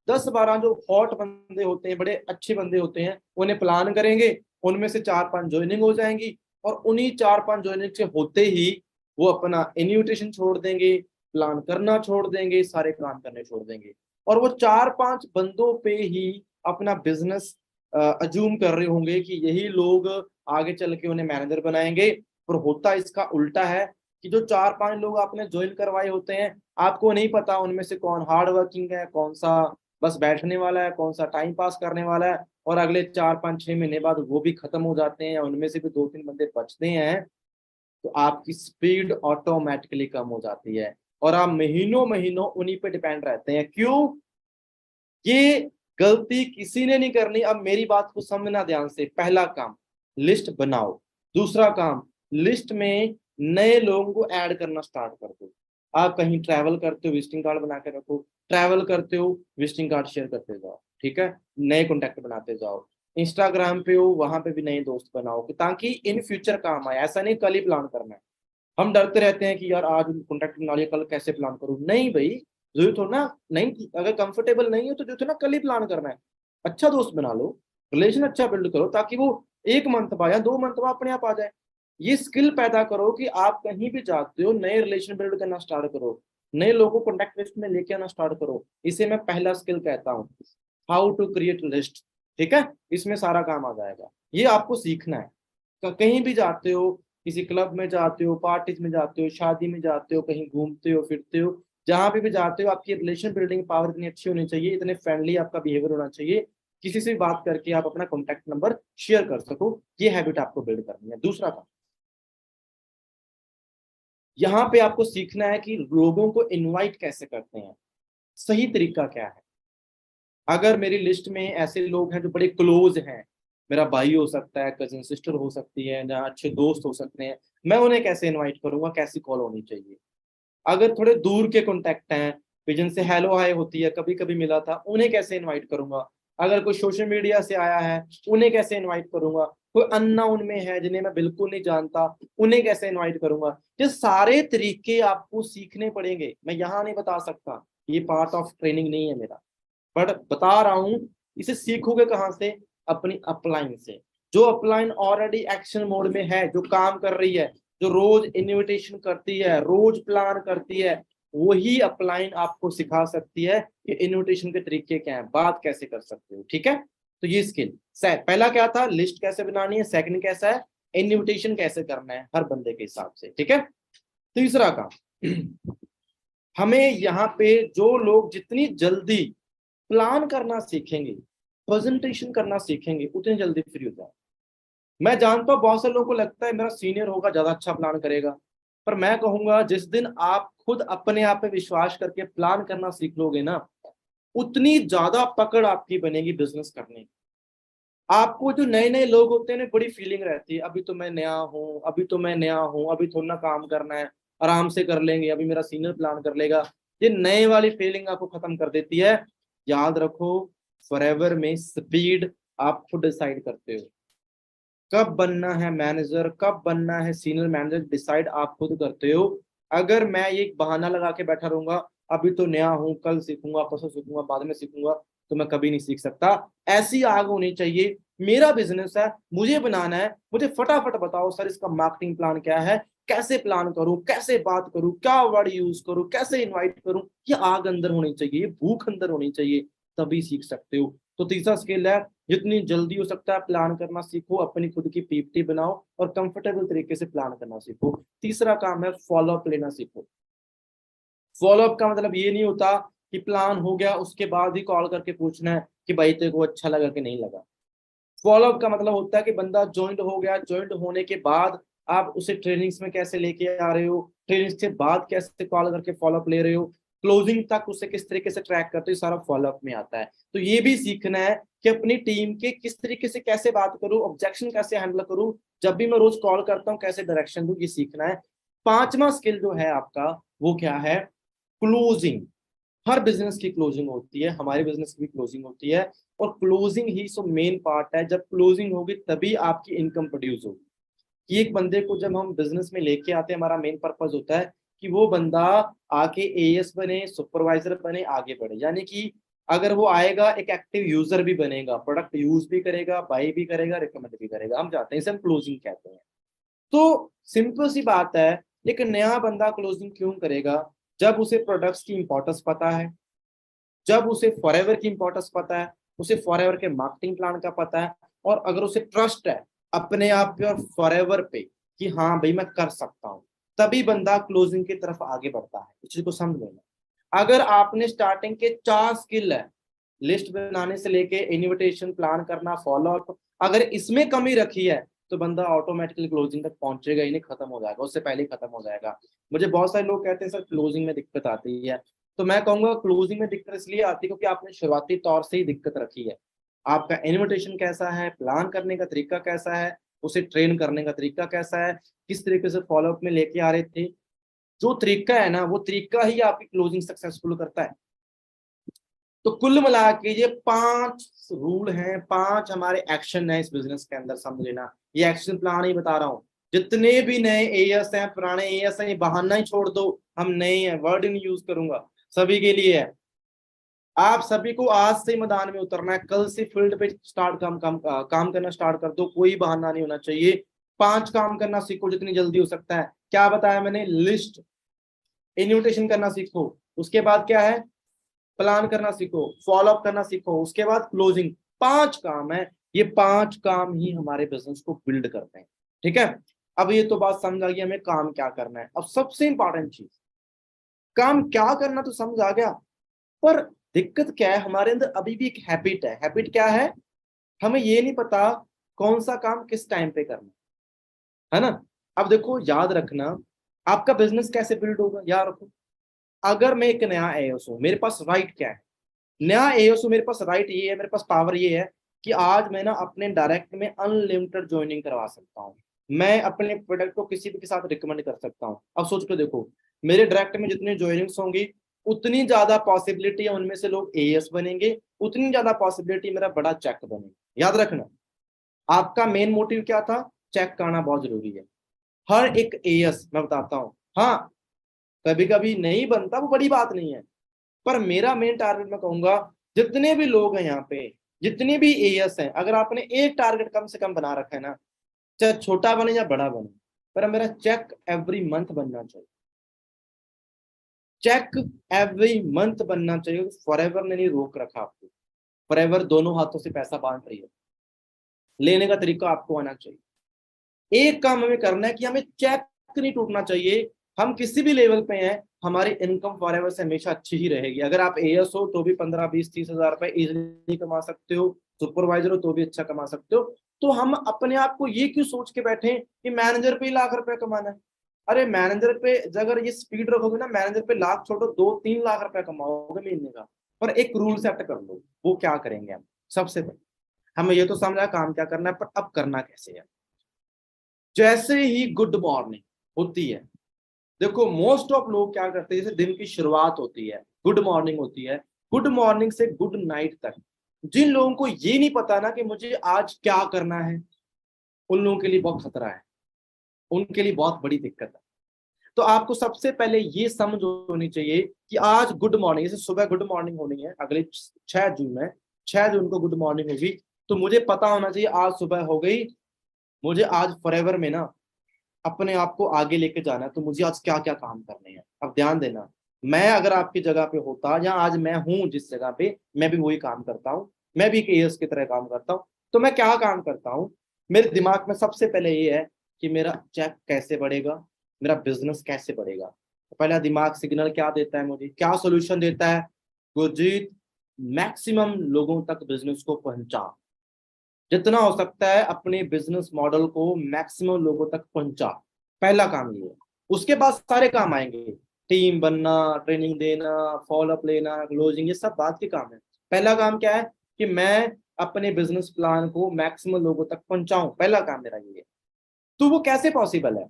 10-12 जो हॉट बंदे होते हैं, बड़े अच्छे बंदे होते हैं, उन्हें प्लान करेंगे, उनमें से 4-5 ज्वाइनिंग हो जाएंगी, और उन्हीं 4-5 ज्वाइनिंग से होते ही वो अपना इन्विटेशन छोड़ देंगे, प्लान करना छोड़ देंगे, सारे काम करने छोड़ देंगे, और वो 4-5 बंदों पे ही अपना बिजनेस अज्यूम कर रहे होंगे कि यही लोग आगे चल के उन्हें मैनेजर बनाएंगे। पर होता इसका उल्टा है कि जो 4-5 लोग आपने ज्वाइन करवाए होते हैं, आपको नहीं पता उनमें से कौन हार्ड वर्किंग है, कौन सा बस बैठने वाला है, कौन सा टाइम पास करने वाला है, और अगले 4-5-6 महीने बाद वो भी खत्म हो जाते हैं, उनमें से भी 2-3 बंदे बचते हैं, तो आपकी स्पीड ऑटोमेटिकली कम हो जाती है, और आप महीनों महीनों उन्हीं पे डिपेंड रहते हैं। क्यों? ये गलती किसी ने नहीं करनी। अब मेरी बात को समझना ध्यान से। पहला काम, लिस्ट बनाओ। दूसरा काम, लिस्ट में नए लोगों को ऐड करना स्टार्ट कर दो। आप कहीं ट्रैवल करते हो, विजिटिंग कार्ड बना के रखो, ट्रैवल करते हो, विजिटिंग कार्ड शेयर करते जाओ, ठीक है, नए कॉन्टैक्ट बनाते जाओ। इंस्टाग्राम पे हो, वहां पे भी नए दोस्त बनाओ, ताकि इन फ्यूचर काम आए। ऐसा नहीं कल ही प्लान करना है। हम डरते रहते हैं कि यार आज कॉन्टैक्ट बना लिया, कल कैसे प्लान करूं। नहीं भाई, जरूरत हो ना, नहीं, अगर कंफर्टेबल नहीं हो तो जो थे ना, कल ही प्लान करना है। अच्छा दोस्त बना लो, रिलेशन अच्छा बिल्ड करो, ताकि वो 1 मंथ बाद या 2 मंथ बाद अपने आप आ जाए। ये स्किल पैदा करो कि आप कहीं भी जाते हो, नए रिलेशन बिल्ड करना स्टार्ट करो, नए लोगों को कॉन्टैक्ट लिस्ट में लेके आना स्टार्ट करो। इसे मैं पहला स्किल कहता हूँ, हाउ टू क्रिएट लिस्ट। ठीक है, इसमें सारा काम आ जाएगा। ये आपको सीखना है। कहीं भी जाते हो, किसी क्लब में जाते हो, पार्टीज में जाते हो, शादी में जाते हो, कहीं घूमते हो फिरते हो, जहां पे भी जाते हो, आपकी रिलेशन बिल्डिंग पावर इतनी अच्छी होनी चाहिए, इतने फ्रेंडली आपका बिहेवियर होना चाहिए, किसी से भी बात करके आप अपना कॉन्टैक्ट नंबर शेयर कर सको। ये हैबिट आपको बिल्ड करनी है। दूसरा काम, यहाँ पे आपको सीखना है कि लोगों को इनवाइट कैसे करते हैं, सही तरीका क्या है। अगर मेरी लिस्ट में ऐसे लोग हैं जो बड़े क्लोज हैं, मेरा भाई हो सकता है, कजिन सिस्टर हो सकती है, जहाँ अच्छे दोस्त हो सकते हैं, मैं उन्हें कैसे इनवाइट करूंगा, कैसी कॉल होनी चाहिए। अगर थोड़े दूर के कॉन्टेक्ट हैं, जिनसे हेलो हाय होती है, कभी कभी मिला था, उन्हें कैसे इनवाइट करूंगा। अगर कोई सोशल मीडिया से आया है, उन्हें कैसे इनवाइट करूंगा। कोई अननोन में है जिन्हें मैं बिल्कुल नहीं जानता, उन्हें कैसे इनवाइट करूंगा। ये सारे तरीके आपको सीखने पड़ेंगे, मैं यहाँ नहीं बता सकता, ये पार्ट ऑफ ट्रेनिंग नहीं है मेरा, बट बता रहा हूं। इसे सीखोगे कहाँ से? अपनी अपलाइन से। जो अपलाइन ऑलरेडी एक्शन मोड में है, जो काम कर रही है, जो रोज इन्विटेशन करती है, रोज प्लान करती है, वही अपलाइन आपको सिखा सकती है कि इन्विटेशन के तरीके क्या है, बात कैसे कर सकते हो। ठीक है, तो ये स्किल पहला क्या था, लिस्ट कैसे बनानी है, सेकंड कैसा है, इन्विटेशन कैसे करना है हर बंदे के हिसाब से। ठीक है, तीसरा काम, हमें यहाँ पे जो लोग जितनी जल्दी प्लान करना सीखेंगे, प्रेजेंटेशन करना सीखेंगे, उतनी जल्दी फ्री हो जाए। मैं जानता हूं बहुत से लोगों को लगता है मेरा सीनियर होगा, ज्यादा अच्छा प्लान करेगा, पर मैं कहूंगा जिस दिन आप खुद अपने आप पे विश्वास करके प्लान करना सीख लोगे ना, उतनी ज्यादा पकड़ आपकी बनेगी बिजनेस करने की। आपको जो नए नए लोग होते हैं ना, बड़ी फीलिंग रहती है, अभी तो मैं नया हूँ, अभी तो मैं नया हूँ, अभी थोड़ा ना काम करना है, आराम से कर लेंगे, अभी मेरा सीनियर प्लान कर लेगा। ये नए वाली फीलिंग आपको खत्म कर देती है। याद रखो, फॉरएवर में स्पीड आप खुद डिसाइड करते हो। कब बनना है मैनेजर, कब बनना है सीनियर मैनेजर, डिसाइड आप खुद करते हो। अगर मैं ये बहाना लगा के बैठा रहूंगा, अभी तो नया हूं, कल सीखूंगा, परसों सीखूंगा, बाद में सीखूंगा, तो मैं कभी नहीं सीख सकता। ऐसी आग होनी चाहिए, मेरा बिजनेस है, मुझे बनाना है, मुझे फटाफट बताओ सर इसका मार्केटिंग प्लान क्या है, कैसे प्लान करूं, कैसे बात करूं, क्या वर्ड यूज करूं, कैसे इनवाइट करूं। ये आग अंदर होनी चाहिए, ये भूख अंदर होनी चाहिए, तभी सीख सकते हो। तो तीसरा स्किल है, जितनी जल्दी हो सकता है प्लान करना सीखो, अपनी खुद की पीपीटी बनाओ और कंफर्टेबल तरीके से प्लान करना सीखो। तीसरा काम है, फॉलो अप लेना सीखो। फॉलो अप का मतलब ये नहीं होता कि प्लान हो गया उसके बाद ही कॉल करके पूछना है कि भाई तेरे को अच्छा लगा कि नहीं लगा। फॉलो अप का मतलब होता है कि बंदा ज्वाइंट हो गया, ज्वाइंट होने के बाद आप उसे ट्रेनिंग्स में कैसे लेके आ रहे हो, ट्रेनिंग्स के बाद कैसे कॉल करके फॉलो अप ले रहे हो, क्लोजिंग तक उसे किस तरीके से ट्रैक करते हो, सारा फॉलोअप में आता है। तो ये भी सीखना है कि अपनी टीम के किस तरीके से कैसे बात करूं, ऑब्जेक्शन कैसे हैंडल करूं, जब भी मैं रोज कॉल करता हूं कैसे डायरेक्शन दूं, ये सीखना है। पांचवा स्किल जो है आपका वो क्या है, क्लोजिंग। हर बिजनेस की क्लोजिंग होती है, हमारे बिजनेस की भी क्लोजिंग होती है, और क्लोजिंग ही सो मेन पार्ट है। जब क्लोजिंग होगी तभी आपकी इनकम प्रोड्यूस होगी। कि एक बंदे को जब हम बिजनेस में लेके आते हैं, हमारा मेन पर्पज होता है कि वो बंदा आके एएस बने, सुपरवाइजर बने, आगे बढ़े। यानी कि अगर वो आएगा एक एक्टिव यूजर भी बनेगा, प्रोडक्ट यूज भी करेगा, बाई भी करेगा, रिकमेंड भी करेगा, हम चाहते हैं, इसे हम क्लोजिंग कहते हैं। तो सिंपल सी बात है, एक नया बंदा क्लोजिंग क्यों करेगा, जब उसे प्रोडक्ट्स की इंपॉर्टेंस पता है, जब उसे फॉरएवर की इंपॉर्टेंस पता है, उसे फॉरएवर के मार्केटिंग प्लान का पता है, और अगर उसे ट्रस्ट है अपने आप पे और फॉरएवर पे कि हाँ भाई मैं कर सकता हूँ, तभी बंदा क्लोजिंग की तरफ आगे बढ़ता है। इस चीज को समझ लेना। अगर आपने स्टार्टिंग के 4 स्किल है, लिस्ट बनाने से लेके इन्विटेशन प्लान करना, फॉलोअप, अगर इसमें कमी रखी है तो बंदा ऑटोमेटिकली क्लोजिंग तक पहुंचेगा ही नहीं, खत्म हो जाएगा, उससे पहले ही खत्म हो जाएगा। मुझे बहुत सारे लोग कहते हैं सर क्लोजिंग में दिक्कत आती है, तो मैं कहूंगा क्लोजिंग में दिक्कत इसलिए आती है क्योंकि आपने शुरुआती तौर से ही दिक्कत रखी है। आपका इन्विटेशन कैसा है, प्लान करने का तरीका कैसा है, उसे ट्रेन करने का तरीका कैसा है, किस तरीके से फॉलोअप में लेके आ रहे थे, जो तरीका है ना वो तरीका ही आपकी क्लोजिंग सक्सेसफुल करता है। तो कुल मिला के ये 5 रूल हैं, 5 हमारे एक्शन है इस बिजनेस के अंदर, समझ लेना। ये एक्शन प्लान ही बता रहा हूँ। जितने भी नए एएस हैं, पुराने एएस हैं, ये बहाना ही छोड़ दो, हम नए हैं, वर्ड ही नहीं यूज करूंगा, सभी के लिए है। आप सभी को आज से मैदान में उतरना है, कल से फील्ड पे स्टार्ट काम करना स्टार्ट कर दो, कोई बहाना नहीं होना चाहिए। 5 काम करना सीखो जितनी जल्दी हो सकता है। क्या बताया मैंने, लिस्ट, इन्विटेशन करना सीखो, उसके बाद क्या है, प्लान करना सीखो, फॉलोअप करना सीखो, उसके बाद क्लोजिंग। 5 काम है, ये 5 काम ही हमारे बिजनेस को बिल्ड करते हैं। ठीक है, अब ये तो बात समझ आ गई हमें काम क्या करना है। अब सबसे इंपॉर्टेंट चीज, काम क्या करना तो समझ आ गया, पर दिक्कत क्या है, हमारे अंदर अभी भी एक हैबिट है। हैबिट क्या है, हमें ये नहीं पता कौन सा काम किस टाइम पे करना है ना। अब देखो याद रखना, आपका बिजनेस कैसे बिल्ड होगा, याद रखो। अगर मैं एक नया एओस हूं, मेरे पास राइट क्या है, नया एओस हूं, मेरे पास राइट ये है, मेरे पास पावर ये है कि आज मैं ना अपने डायरेक्ट में अनलिमिटेड ज्वाइनिंग करवा सकता हूँ। मैं अपने प्रोडक्ट को किसी भी के साथ रिकमेंड कर सकता हूँ। अब सोच के देखो, मेरे डायरेक्ट में जितनी ज्वाइनिंग्स होंगी, उतनी ज्यादा पॉसिबिलिटी है उनमें से लोग एएस बनेंगे, उतनी ज्यादा पॉसिबिलिटी मेरा बड़ा चेक बनेगा। याद रखना, आपका मेन मोटिव क्या था, चेक करना बहुत जरूरी है। हर एक एएस मैं बताता हूँ, हाँ कभी कभी नहीं बनता, वो बड़ी बात नहीं है, पर मेरा मेन टारगेट मैं कहूंगा, जितने भी लोग हैं यहाँ पे, जितने भी एएस हैं, अगर आपने एक टारगेट कम से कम बना रखा है ना, चाहे छोटा बने या बड़ा बने, पर मेरा चेक एवरी मंथ बनना चाहिए। चेक एवरी मंथ बनना चाहिए। फॉरएवर ने नहीं रोक रखा आपको, फॉरएवर दोनों हाथों से पैसा बांट रही है, लेने का तरीका आपको आना चाहिए। एक काम हमें करना है कि हमें चेक नहीं टूटना चाहिए। हम किसी भी लेवल पे हैं, हमारी इनकम फॉरएवर से हमेशा अच्छी ही रहेगी। अगर आप एएस हो तो भी 15, 20, 30 हजार रुपए इजिली कमा सकते हो, सुपरवाइजर हो तो भी अच्छा कमा सकते हो। तो हम अपने आप को ये क्यों सोच के बैठे कि मैनेजर पे ही लाख रुपए कमाना है। अरे मैनेजर पे अगर ये स्पीड रखोगे ना, मैनेजर पे लाख छोड़ो, 2, 3 लाख रुपए कमाओगे महीने का। पर एक रूल सेट कर लो, वो क्या करेंगे हम, सबसे पहले हमें ये तो समझा काम क्या करना है, पर अब करना कैसे है। जैसे ही गुड मॉर्निंग होती है, देखो मोस्ट ऑफ लोग क्या करते हैं, जैसे दिन की शुरुआत होती है, गुड मॉर्निंग होती है, गुड मॉर्निंग से गुड नाइट तक, जिन लोगों को ये नहीं पता ना कि मुझे आज क्या करना है, उन लोगों के लिए बहुत खतरा है, उनके लिए बहुत बड़ी दिक्कत है। तो आपको सबसे पहले ये समझ होनी चाहिए कि आज गुड मॉर्निंग, जैसे सुबह गुड मॉर्निंग होनी है, अगले 6 जून है, 6 जून को गुड मॉर्निंग होगी, तो मुझे पता होना चाहिए आज सुबह हो गई, मुझे आज फॉरएवर में ना अपने आप को आगे लेके जाना है, तो मुझे आज क्या क्या काम करने हैं। अब ध्यान देना, मैं अगर आपकी जगह पे होता, या आज मैं हूं जिस जगह पे, मैं भी वही काम करता हूँ, मैं भी एक एएस की तरह काम करता हूँ। तो मैं क्या काम करता हूँ, मेरे दिमाग में सबसे पहले ये है कि मेरा चेक कैसे बढ़ेगा, मेरा बिजनेस कैसे बढ़ेगा। तो पहला दिमाग सिग्नल क्या देता है, मुझे क्या सोल्यूशन देता है, गुरजीत मैक्सिमम लोगों तक बिजनेस को पहुंचा, जितना हो सकता है अपने बिजनेस मॉडल को मैक्सिमम लोगों तक पहुंचा। पहला काम ये है, उसके बाद सारे काम आएंगे। टीम बनना, ट्रेनिंग देना, फॉलोअप लेना, क्लोजिंग, ये सब बात के काम है। पहला काम क्या है कि मैं अपने बिजनेस प्लान को मैक्सिमम लोगों तक पहुंचाऊं, पहला काम मेरा ये है। तो वो कैसे पॉसिबल है,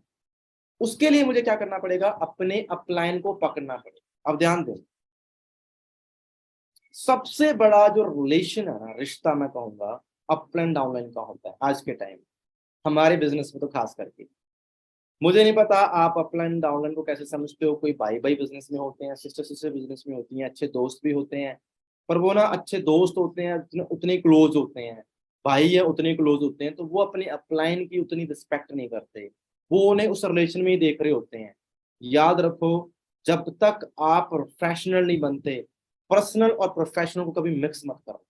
उसके लिए मुझे क्या करना पड़ेगा, अपने अपलाइन को पकड़ना पड़ेगा। अब ध्यान दो, सबसे बड़ा जो रिलेशन है ना, रिश्ता मैं कहूंगा अपलाइन डाउनलाइन का होता है आज के टाइम, हमारे बिजनेस में तो खास करके। मुझे नहीं पता आप अपलाइन डाउनलाइन को कैसे समझते हो, कोई भाई भाई बिजनेस में होते हैं, सिस्टर सिस्टर बिजनेस में होती हैं, अच्छे दोस्त भी होते हैं, पर वो ना अच्छे दोस्त होते हैं उतने क्लोज होते हैं, भाई है उतने क्लोज होते हैं, तो वो अपने अपलाइन की उतनी रिस्पेक्ट नहीं करते, वो उन्हें उस रिलेशन में ही देख रहे होते हैं। याद रखो, जब तक आप प्रोफेशनल नहीं बनते, पर्सनल और प्रोफेशनल को कभी मिक्स मत करो।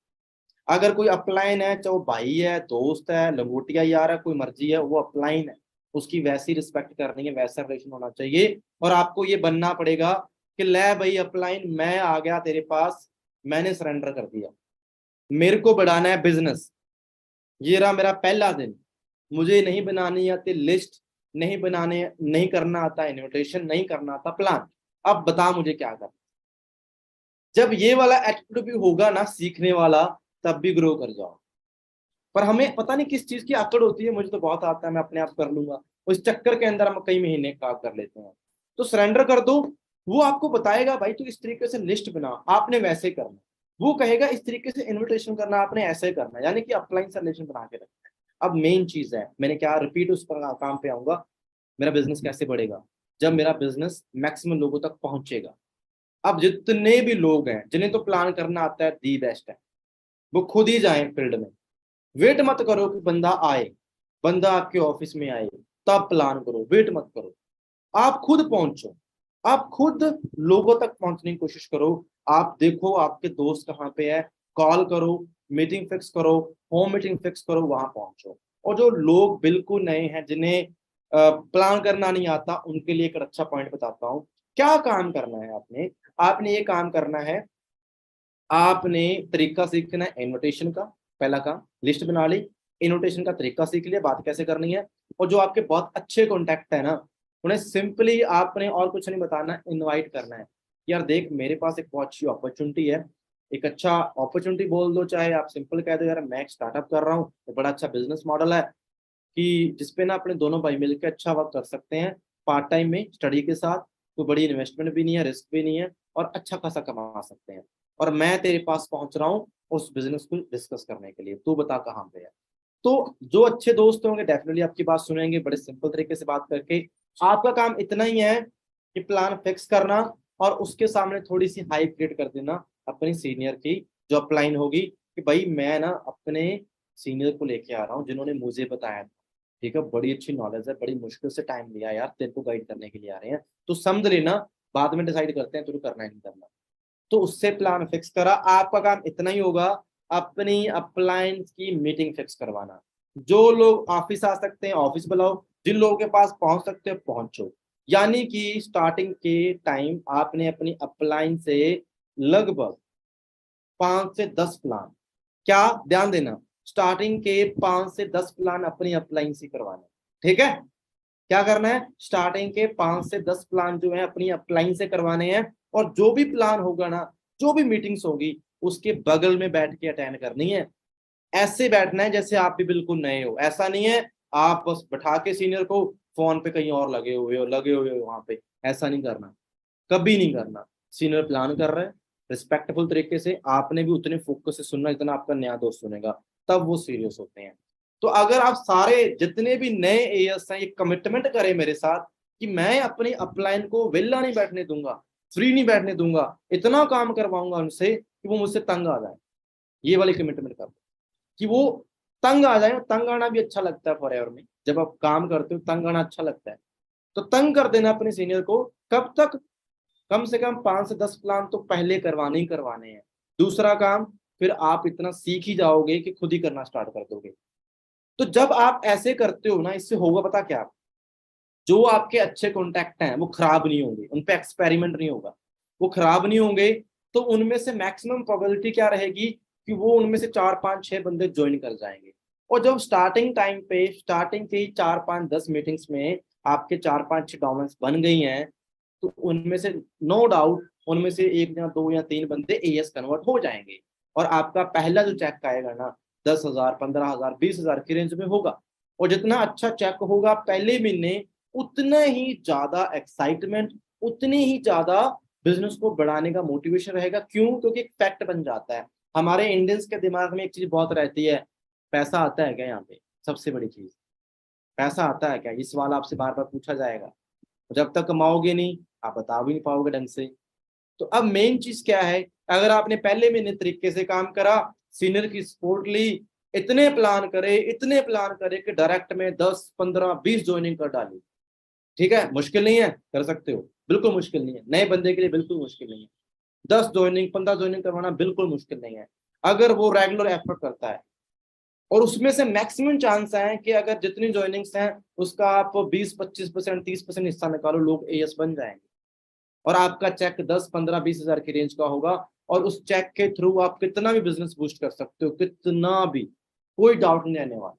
अगर कोई अपलाइन है, चाहे वो भाई है, दोस्त है, लंगोटिया यार है, कोई मर्जी है, वो अपलाइन है, उसकी वैसी रिस्पेक्ट करनी है, वैसा रिलेशन होना चाहिए। और आपको ये बनना पड़ेगा कि ले भाई अपलाइन, मैं आ गया तेरे पास, मैंने सरेंडर कर दिया, मेरे को बढ़ाना है बिजनेस, ये रहा मेरा पहला दिन, मुझे नहीं बनानी आती लिस्ट, नहीं बनाने, नहीं करना आता इन्विटेशन, नहीं करना आता प्लान, अब बता मुझे क्या करना। जब ये वाला एटीट्यूड भी होगा ना सीखने वाला, तब भी ग्रो कर जाओ। पर हमें पता नहीं किस चीज की आकड़ होती है, मुझे तो बहुत आता है, मैं अपने आप कर लूंगा, उस चक्कर के अंदर हम कई महीने काम कर लेते हैं। तो सरेंडर कर दो, वो आपको बताएगा भाई तू इस तरीके से लिस्ट बना, आपने वैसे करना, वो कहेगा इस तरीके से इन्विटेशन करना, आपने ऐसे करना, यानी कि अपलाइन से रिलेशन बना के रखना है। अब मेन चीज है, मैंने क्या रिपीट उस पर काम पे आऊंगा, मेरा बिजनेस कैसे बढ़ेगा, जब मेरा बिजनेस मैक्सिमम लोगों तक पहुंचेगा। अब जितने भी लोग हैं जिन्हें तो प्लान करना आता है, दी बेस्ट है, वो खुद ही जाएं फील्ड में, वेट मत करो कि बंदा आए, बंदा आपके ऑफिस में आए तब प्लान करो, वेट मत करो, आप खुद पहुंचो, आप खुद लोगों तक पहुंचने की कोशिश करो। आप देखो आपके दोस्त कहाँ पे है, कॉल करो, मीटिंग फिक्स करो, होम मीटिंग फिक्स करो, वहां पहुंचो। और जो लोग बिल्कुल नए हैं, जिन्हें प्लान करना नहीं आता, उनके लिए एक अच्छा पॉइंट बताता हूँ। क्या काम करना है आपने, आपने ये काम करना है, आपने तरीका सीखना है इनविटेशन का, पहला काम लिस्ट बना ली, इनविटेशन का तरीका सीख लिया, बात कैसे करनी है। और जो आपके बहुत अच्छे कॉन्टैक्ट है ना, उन्हें सिंपली आपने और कुछ नहीं बताना, इनवाइट करना है। यार देख मेरे पास एक बहुत अच्छी अपॉर्चुनिटी है, एक अच्छा अपॉर्चुनिटी बोल दो, चाहे आप सिंपल कह दो यार मैं एक स्टार्टअप कर रहा हूँ, तो बड़ा अच्छा बिजनेस मॉडल है कि जिसपे ना अपने दोनों भाई मिलकर अच्छा वर्क कर सकते हैं, पार्ट टाइम में स्टडी के साथ, कोई बड़ी इन्वेस्टमेंट भी नहीं है, रिस्क भी नहीं है, और अच्छा खासा कमा सकते हैं। और मैं तेरे पास पहुंच रहा हूँ उस बिजनेस को डिस्कस करने के लिए, तू बता कहाँ पे है। तो जो अच्छे दोस्त होंगे डेफिनेटली आपकी बात सुनेंगे, बड़े सिंपल तरीके से बात करके। आपका काम इतना ही है कि प्लान फिक्स करना, और उसके सामने थोड़ी सी हाइप क्रिएट कर देना अपनी सीनियर की, जो अपलाइन होगी, कि भाई मैं ना अपने सीनियर को लेके आ रहा हूँ जिन्होंने मुझे बताया था, ठीक है, बड़ी अच्छी नॉलेज है, बड़ी मुश्किल से टाइम लिया यार, तेरे को गाइड करने के लिए आ रहे हैं, तो समझ लेना, बाद में डिसाइड करते हैं तुझे करना है नहीं करना। तो उससे प्लान फिक्स करा, आपका काम इतना ही होगा, अपनी अपलायंस की मीटिंग फिक्स करवाना। जो लोग ऑफिस आ सकते हैं ऑफिस बुलाओ, जिन लोगों के पास पहुंच सकते हैं पहुंचो। यानी कि स्टार्टिंग के टाइम आपने अपनी अपलाइन से लगभग 5 से 10 प्लान, क्या ध्यान देना, स्टार्टिंग के 5 से 10 प्लान अपनी अपलाइन से करवाना, ठीक है। क्या करना है, स्टार्टिंग के 5 से 10 प्लान जो है अपनी अपलाइन से करवाने हैं, और जो भी प्लान होगा ना, जो भी मीटिंग्स होगी, उसके बगल में बैठ के अटेंड करनी है। ऐसे बैठना है जैसे आप भी बिल्कुल नए हो, ऐसा नहीं है आप बस बैठा के सीनियर को फोन पे कहीं और लगे हुए हो वहां पे, ऐसा नहीं करना, कभी नहीं करना। सीनियर प्लान कर रहे हैं, रिस्पेक्टफुल तरीके से आपने भी उतने फोकस से सुनना जितना आपका नया दोस्त सुनेगा, तब वो सीरियस होते हैं। तो अगर आप सारे जितने भी नए एएस हैं, ये कमिटमेंट करें मेरे साथ कि मैं अपनी अपलाइन को वेला नहीं बैठने दूंगा, फ्री नहीं बैठने दूंगा, इतना काम करवाऊंगा उनसे कि वो मुझसे तंग आ जाए, ये वाली कमिटमेंट कर, कि वो तंग आ जाए। तंग आना भी अच्छा लगता है फॉर एवर में, जब आप काम करते हो तंग आना अच्छा लगता है, तो तंग कर देना अपने सीनियर को। कब तक, कम से कम 5 से 10 प्लान तो पहले करवाने ही करवाने हैं। दूसरा काम, फिर आप इतना सीख ही जाओगे कि खुद ही करना स्टार्ट कर दोगे। तो जब आप ऐसे करते हो ना, इससे होगा पता क्या, जो आपके अच्छे कॉन्टैक्ट हैं वो खराब नहीं होंगे, उन पे एक्सपेरिमेंट नहीं होगा, वो खराब नहीं होंगे, तो उनमें से मैक्सिमम प्रोबेबिलिटी क्या रहेगी कि वो उनमें से 4 5 6 बंदे ज्वाइन कर जाएंगे। और जब स्टार्टिंग टाइम पे, स्टार्टिंग के 4 5 10 मीटिंग्स में आपके 4 5 6 डॉमेंस बन गई हैं, तो उनमें से नो डाउट उनमें से 1 या 2 या 3 बंदे एएस कन्वर्ट हो जाएंगे, और आपका पहला जो चेक आएगा ना 10,000, 15,000, 20,000 की रेंज में होगा। और जितना अच्छा चेक होगा पहले महीने, उतना ही ज्यादा एक्साइटमेंट, उतनी ही ज्यादा बिजनेस को बढ़ाने का मोटिवेशन रहेगा। क्यों? क्योंकि एक फैक्ट बन जाता है। हमारे इंडियंस के दिमाग में एक चीज बहुत रहती है, पैसा आता है क्या यहाँ पे, सबसे बड़ी चीज, पैसा आता है क्या, ये सवाल आपसे बार बार पूछा जाएगा। जब तक कमाओगे नहीं आप बता भी नहीं पाओगे ढंग से। तो अब मेन चीज क्या है, अगर आपने पहले महीने तरीके से काम करा, सीनियर की सपोर्ट ली, इतने प्लान करे कि डायरेक्ट में 10, 15, 20 ज्वाइनिंग कर डाली, ठीक है, मुश्किल नहीं है, कर सकते हो, बिल्कुल मुश्किल नहीं है, नए बंदे के लिए बिल्कुल मुश्किल नहीं है। 10 ज्वाइनिंग, 15 ज्वाइनिंग करवाना बिल्कुल मुश्किल नहीं है, अगर वो रेगुलर एफर्ट करता है। और उसमें से मैक्सिमम चांस है कि अगर जितनी ज्वाइनिंग्स हैं उसका आप 20, 25%, 30% हिस्सा निकालो, लोग एएस बन जाएंगे। और आपका चेक 10, 15, 20 हजार की रेंज का होगा, और उस चेक के थ्रू आप कितना भी बिजनेस बूस्ट कर सकते हो, कितना भी, कोई डाउट नहीं रहने वाला।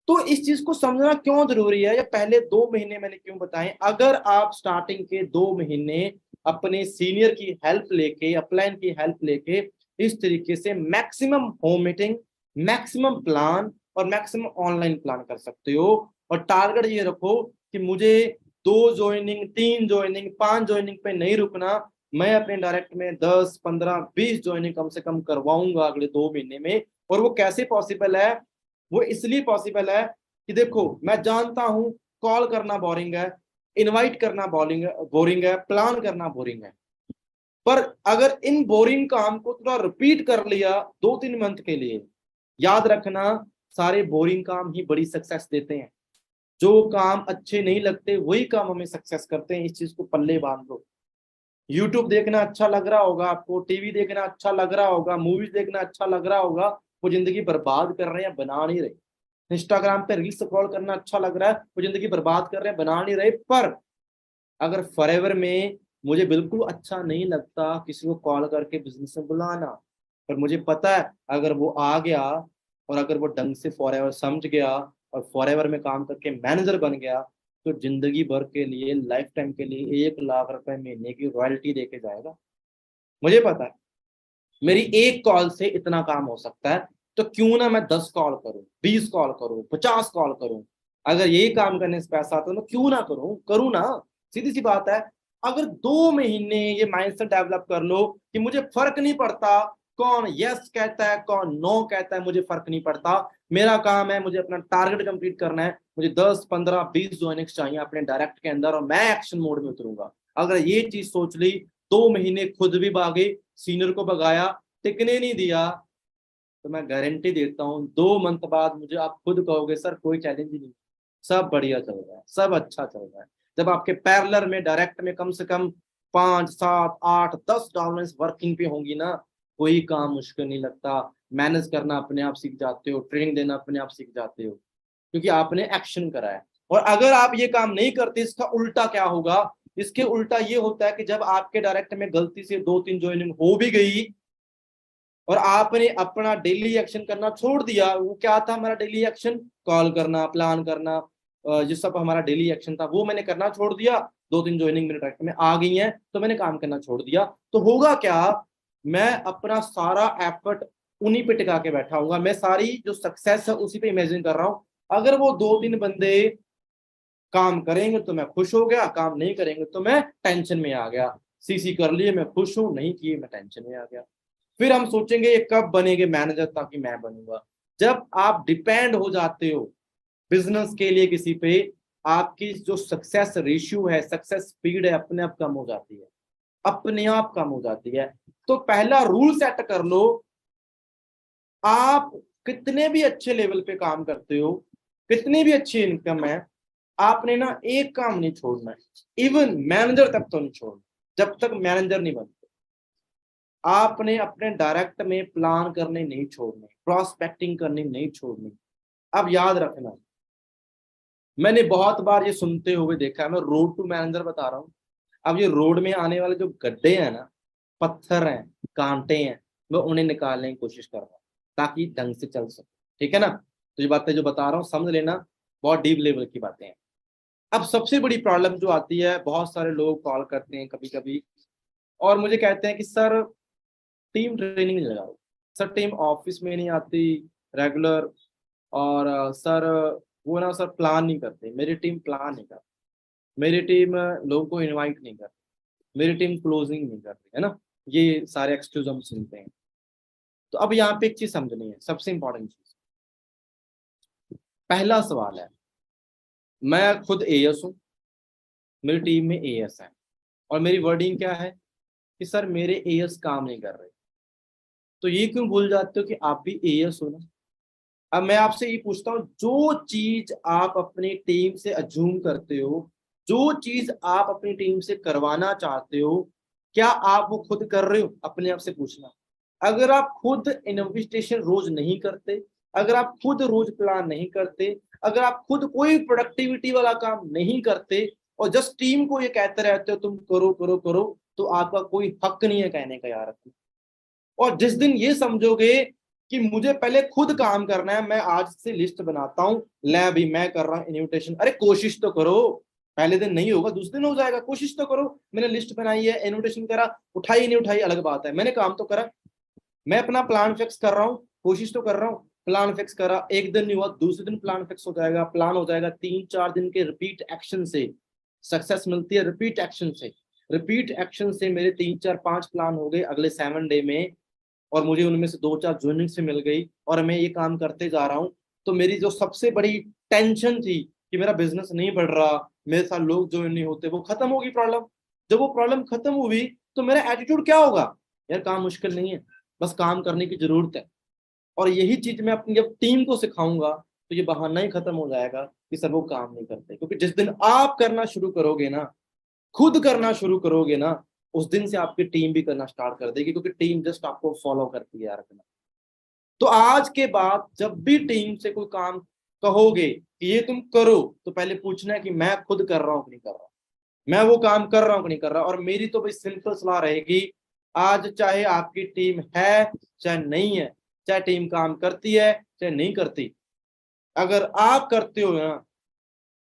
तो इस चीज को समझना क्यों जरूरी है, ये पहले 2 महीने मैंने क्यों बताए। अगर आप स्टार्टिंग के 2 महीने अपने सीनियर की हेल्प लेके, अपलाइन की हेल्प लेके इस तरीके से maximum home meeting, maximum plan और मैक्सिमम ऑनलाइन प्लान कर सकते हो। और टारगेट ये रखो कि मुझे 2 ज्वाइनिंग, 3 ज्वाइनिंग, 5 ज्वाइनिंग पे नहीं रुकना, मैं अपने डायरेक्ट में 10, 15, 20 ज्वाइनिंग कम से कम करवाऊंगा अगले 2 महीने में। और वो कैसे पॉसिबल है? वो इसलिए पॉसिबल है कि देखो, मैं जानता हूं कॉल करना बोरिंग है, इनवाइट करना बोरिंग है, प्लान करना बोरिंग है, पर अगर इन बोरिंग काम को थोड़ा रिपीट कर लिया 2-3 मंथ के लिए, याद रखना सारे बोरिंग काम ही बड़ी सक्सेस देते हैं। जो काम अच्छे नहीं लगते वही काम हमें सक्सेस करते हैं, इस चीज को पल्ले बांध दो। यूट्यूब देखना अच्छा लग रहा होगा आपको, टीवी देखना अच्छा लग रहा होगा, मूवीज देखना अच्छा लग रहा होगा, वो जिंदगी बर्बाद कर रहे हैं, बना नहीं रहे। इंस्टाग्राम पे रील्स स्क्रॉल करना अच्छा लग रहा है, वो जिंदगी बर्बाद कर रहे हैं, बना नहीं रहे। पर अगर फॉरएवर में मुझे बिल्कुल अच्छा नहीं लगता किसी को कॉल करके बिजनेस में बुलाना, पर मुझे पता है अगर वो आ गया और अगर वो ढंग से फॉरएवर समझ गया और फॉरएवर में काम करके मैनेजर बन गया, तो जिंदगी भर के लिए, लाइफ टाइम के लिए 1 लाख रुपए महीने की रॉयल्टी देके जाएगा। मुझे पता है मेरी एक कॉल से इतना काम हो सकता है, तो क्यों ना मैं 10 कॉल करूं, 20 कॉल करूं, 50 कॉल करूं। अगर यही काम करने से पैसा आता है तो मैं क्यों ना करूं ना। सीधी सी बात है। अगर 2 महीने ये माइंडसेट डेवलप कर लो कि मुझे फर्क नहीं पड़ता कौन यस कहता है कौन नो कहता है, मुझे फर्क नहीं पड़ता, मेरा काम है, मुझे अपना टारगेट कंप्लीट करना है, मुझे 10, 15, 20 ज्वाइनिंग्स चाहिए अपने डायरेक्ट के अंदर, और मैं एक्शन मोड में उतरूंगा। अगर ये चीज सोच ली, 2 महीने खुद भी भागे, सीनियर को भगाया, टिकने नहीं दिया, तो मैं गारंटी देता हूँ 2 मंथ बाद मुझे आप खुद कहोगे सर कोई चैलेंज ही नहीं, सब बढ़िया चल रहा है, सब अच्छा चल रहा है। जब आपके पैरेलल में, डायरेक्ट में कम से कम 5, 7, 8, 10 डाउनलाइंस वर्किंग पे होंगी ना, कोई काम मुश्किल नहीं लगता। मैनेज करना अपने आप सीख जाते हो, ट्रेनिंग देना अपने आप सीख जाते हो, क्योंकि आपने एक्शन करा है। और अगर आप ये काम नहीं करते, इसका उल्टा क्या होगा? इसके उल्टा ये होता है कि जब आपके डायरेक्ट में गलती से 2-3 ज्वाइनिंग हो भी गई और आपने अपना डेली एक्शन करना छोड़ दिया, वो क्या था हमारा डेली एक्शन? कॉल करना, प्लान करना, ये सब हमारा डेली एक्शन था, वो मैंने करना छोड़ दिया। 2-3 ज्वाइनिंग मेरे डायरेक्ट में आ गई हैं तो मैंने काम करना छोड़ दिया, तो होगा क्या? मैं अपना सारा एफर्ट उन्हीं पे टिका के बैठा हूँ, मैं सारी जो सक्सेस है उसी पे इमेजिन कर रहा हूँ। अगर वो 2-3 बंदे काम करेंगे तो मैं खुश हो गया, काम नहीं करेंगे तो मैं टेंशन में आ गया। सीसी कर लिए मैं खुश हूं, नहीं किए मैं टेंशन में आ गया। फिर हम सोचेंगे ये कब बनेंगे मैनेजर ताकि मैं बनूंगा। जब आप डिपेंड हो जाते हो बिजनेस के लिए किसी पे, आपकी जो सक्सेस रेशियो है, सक्सेस स्पीड है, अपने आप कम हो जाती है, अपने आप कम हो जाती है। तो पहला रूल सेट कर लो, आप कितने भी अच्छे लेवल पे काम करते हो, कितनी भी अच्छी इनकम है, आपने ना एक काम नहीं छोड़ना है, इवन मैनेजर तक तो नहीं छोड़ना। जब तक मैनेजर नहीं बनते आपने अपने डायरेक्ट में प्लान करने नहीं छोड़ने, प्रॉस्पेक्टिंग करनी नहीं छोड़नी। अब याद रखना, मैंने बहुत बार ये सुनते हुए देखा है, मैं रोड टू मैनेजर बता रहा हूँ। अब ये रोड में आने वाले जो गड्ढे हैं ना, पत्थर हैं, कांटे हैं, मैं उन्हें निकालने की कोशिश कर रहा हूँ ताकि ढंग से चल सके। ठीक है ना? तो ये बातें जो बता रहा हूँ समझ लेना, बहुत डीप लेवल की बातें हैं। अब सबसे बड़ी प्रॉब्लम जो आती है, बहुत सारे लोग कॉल करते हैं कभी कभी और मुझे कहते हैं कि सर टीम ट्रेनिंग लगाओ, सर टीम ऑफिस में नहीं आती रेगुलर, और सर वो ना सर प्लान नहीं करते, मेरी टीम प्लान नहीं करती, मेरी टीम लोगों को इनवाइट नहीं करती, मेरी टीम क्लोजिंग नहीं करती, है ना। ये सारे एक्सक्यूज हम सुनते हैं। तो अब यहाँ पे एक चीज समझनी है, सबसे इंपॉर्टेंट चीज। पहला सवाल है, मैं खुद एएस हूँ, मेरी टीम में एएस है, और मेरी वर्डिंग क्या है कि सर मेरे एएस काम नहीं कर रहे। तो ये क्यों भूल जाते हो कि आप भी एएस हो ना। अब मैं आपसे ये पूछता हूँ, जो चीज आप अपनी टीम से अज्यूम करते हो, जो चीज आप अपनी टीम से करवाना चाहते हो, क्या आप वो खुद कर रहे हो? अपने आप से पूछना। अगर आप खुद इन्वेस्टिगेशन रोज नहीं करते, अगर आप खुद रोज प्लान नहीं करते, अगर आप खुद कोई प्रोडक्टिविटी वाला काम नहीं करते और जस्ट टीम को ये कहते रहते हो तुम करो करो करो, तो आपका कोई हक नहीं है कहने का यार। और जिस दिन ये समझोगे कि मुझे पहले खुद काम करना है, मैं आज से लिस्ट बनाता हूं, ले अभी मैं कर रहा हूं इन्विटेशन, अरे कोशिश तो करो। पहले दिन नहीं होगा, दूसरे दिन हो जाएगा, कोशिश तो करो। मैंने लिस्ट बनाई है, इन्विटेशन करा, उठाई नहीं उठाई अलग बात है, मैंने काम तो करा। मैं अपना प्लान फिक्स कर रहा हूँ, कोशिश तो कर रहा हूँ। प्लान फिक्स करा, एक दिन नहीं हुआ, दूसरे दिन प्लान फिक्स हो जाएगा, प्लान हो जाएगा। 3-4 दिन के रिपीट एक्शन से सक्सेस मिलती है, रिपीट एक्शन से। रिपीट एक्शन से मेरे 3-4-5 प्लान हो गए अगले 7 डे में, और मुझे उनमें से 2-4 ज्वाइनिंग से मिल गई, और मैं ये काम करते जा रहा हूँ। तो मेरी जो सबसे बड़ी टेंशन थी कि मेरा बिजनेस नहीं बढ़ रहा, मेरे साथ लोग ज्वाइन नहीं होते, वो खत्म होगी प्रॉब्लम। जब वो प्रॉब्लम खत्म हुई तो मेरा एटीट्यूड क्या होगा, यार काम मुश्किल नहीं है, बस काम करने की जरूरत है। और यही चीज मैं अपनी जब टीम को सिखाऊंगा तो ये बहाना ही खत्म हो जाएगा कि सर वो काम नहीं करते। क्योंकि जिस दिन आप करना शुरू करोगे ना, खुद करना शुरू करोगे ना, उस दिन से आपकी टीम भी करना स्टार्ट कर देगी, क्योंकि टीम जस्ट आपको फॉलो करती है यार। तो आज के बाद जब भी टीम से कोई काम कहोगे कि ये तुम करो, तो पहले पूछना है कि मैं खुद कर रहा हूं कि नहीं कर रहा, मैं वो काम कर रहा हूं कि नहीं कर रहा। और मेरी तो भाई सिंपल सलाह रहेगी, आज चाहे आपकी टीम है चाहे नहीं है, चाहे टीम काम करती है चाहे नहीं करती, अगर आप करते हो ना,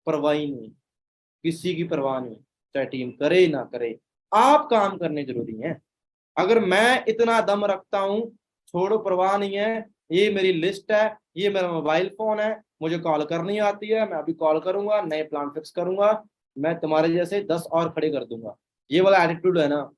परवाह ही नहीं, किसी की परवाह नहीं, चाहे टीम करे ना करे, आप काम करने जरूरी है। अगर मैं इतना दम रखता हूं, छोड़ो परवाह नहीं है, ये मेरी लिस्ट है, ये मेरा मोबाइल फोन है, मुझे कॉल करनी आती है, मैं अभी कॉल करूंगा, नए प्लान फिक्स करूंगा, मैं तुम्हारे जैसे 10 और खड़े कर दूंगा, ये वाला एटीट्यूड है ना,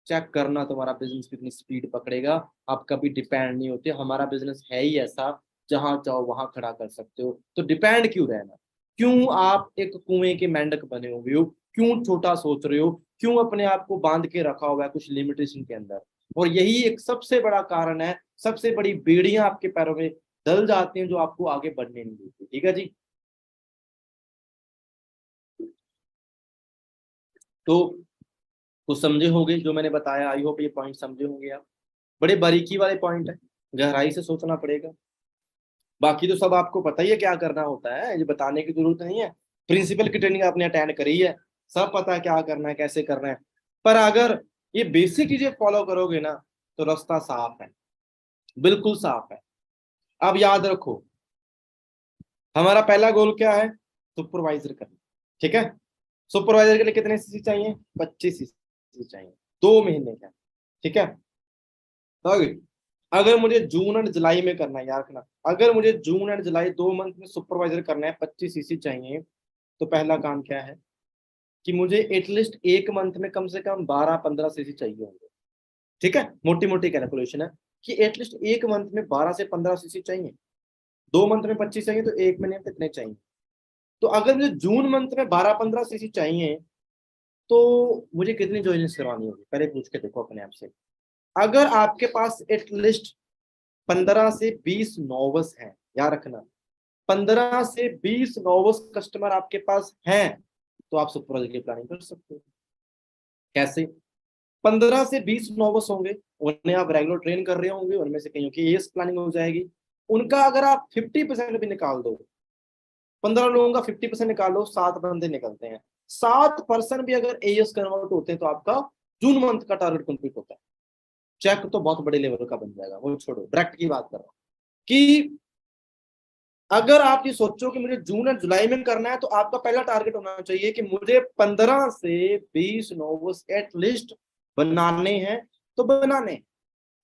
चेक करना तुम्हारा बिजनेस कितनी स्पीड पकड़ेगा। आप कभी डिपेंड नहीं होते, हमारा बिजनेस है ही ऐसा, जहां चाहो वहां खड़ा कर सकते हो, तो डिपेंड क्यों रहना। क्यों आप एक कुएं के मेंढक बने हुए हो, क्यों छोटा सोच रहे हो, क्यों अपने आप को बांध के रखा हुआ है कुछ लिमिटेशन के अंदर। और यही एक सबसे बड़ा कारण है, सबसे बड़ी बेड़ियां आपके पैरों में डल जाती हैं, जो आपको आगे बढ़ने नहीं देती। ठीक है जी। तो कुछ समझे होंगे जो मैंने बताया, आई होप ये पॉइंट समझे होंगे आप। बड़े बारीकी वाले पॉइंट है, गहराई से सोचना पड़ेगा। बाकी तो सब आपको पता ही है क्या करना होता है, ये बताने की जरूरत नहीं है। प्रिंसिपल की ट्रेनिंग आपने अटेंड करी है, सब पता है क्या करना है कैसे करना है। पर अगर ये बेसिक चीजें फॉलो करोगे ना, तो रास्ता साफ है, बिल्कुल साफ है। अब याद रखो, हमारा पहला गोल क्या है, सुपरवाइजर करना। ठीक है, सुपरवाइजर के लिए कितने सीसी चाहिए, 25 सीसी चाहिए, 2 महीने का। ठीक है, तो अगर मुझे जून एंड जुलाई में करना है, याद रखना, अगर मुझे जून एंड जुलाई 2 मंथ में सुपरवाइजर करना है, 25 सीसी चाहिए, तो पहला काम क्या है कि मुझे एटलीस्ट एक मंथ में कम से कम 12-15 सीसी चाहिए होंगे। ठीक है, मोटी मोटी कैलकुलेशन है कि एटलीस्ट एक मंथ में 12 से 15 सीसी चाहिए। 2 मंथ में 25 चाहिए, तो एक महीने में कितने चाहिए। तो अगर मुझे जून मंथ में 12-15 सीसी चाहिए, तो मुझे कितनी ज्वाइनिंग करवानी होगी, पहले पूछ के देखो अपने आप से। अगर आपके पास एटलीस्ट 15 से 20 नोवस हैं, याद रखना, 15 से 20 नोवस कस्टमर आपके पास हैं, तो आप सुपरवाइजर की प्लानिंग कर सकते हो। कैसे? 15 से 20 नोवस होंगे, उन्हें आप रेगुलर ट्रेन कर रहे होंगे, उनमें से कईयों की एएस प्लानिंग हो जाएगी। उनका अगर आप 50% भी निकाल दो, 15 लोगों का 50% निकालो, 7 बंदे निकलते हैं। 7% भी अगर एएस कन्वर्ट होते हैं, तो आपका जून मंथ का टारगेट कंप्लीट होता है। चेक तो बहुत बड़े लेवल का बन जाएगा, वो छोड़ो, डायरेक्ट की बात कर रहा हूँ कि अगर आप ये सोचो कि मुझे जून और जुलाई में करना है, तो आपका पहला टारगेट होना चाहिए कि मुझे 15 से 20 नोव्स एटलीस्ट बनाने हैं, तो बनाने हैं।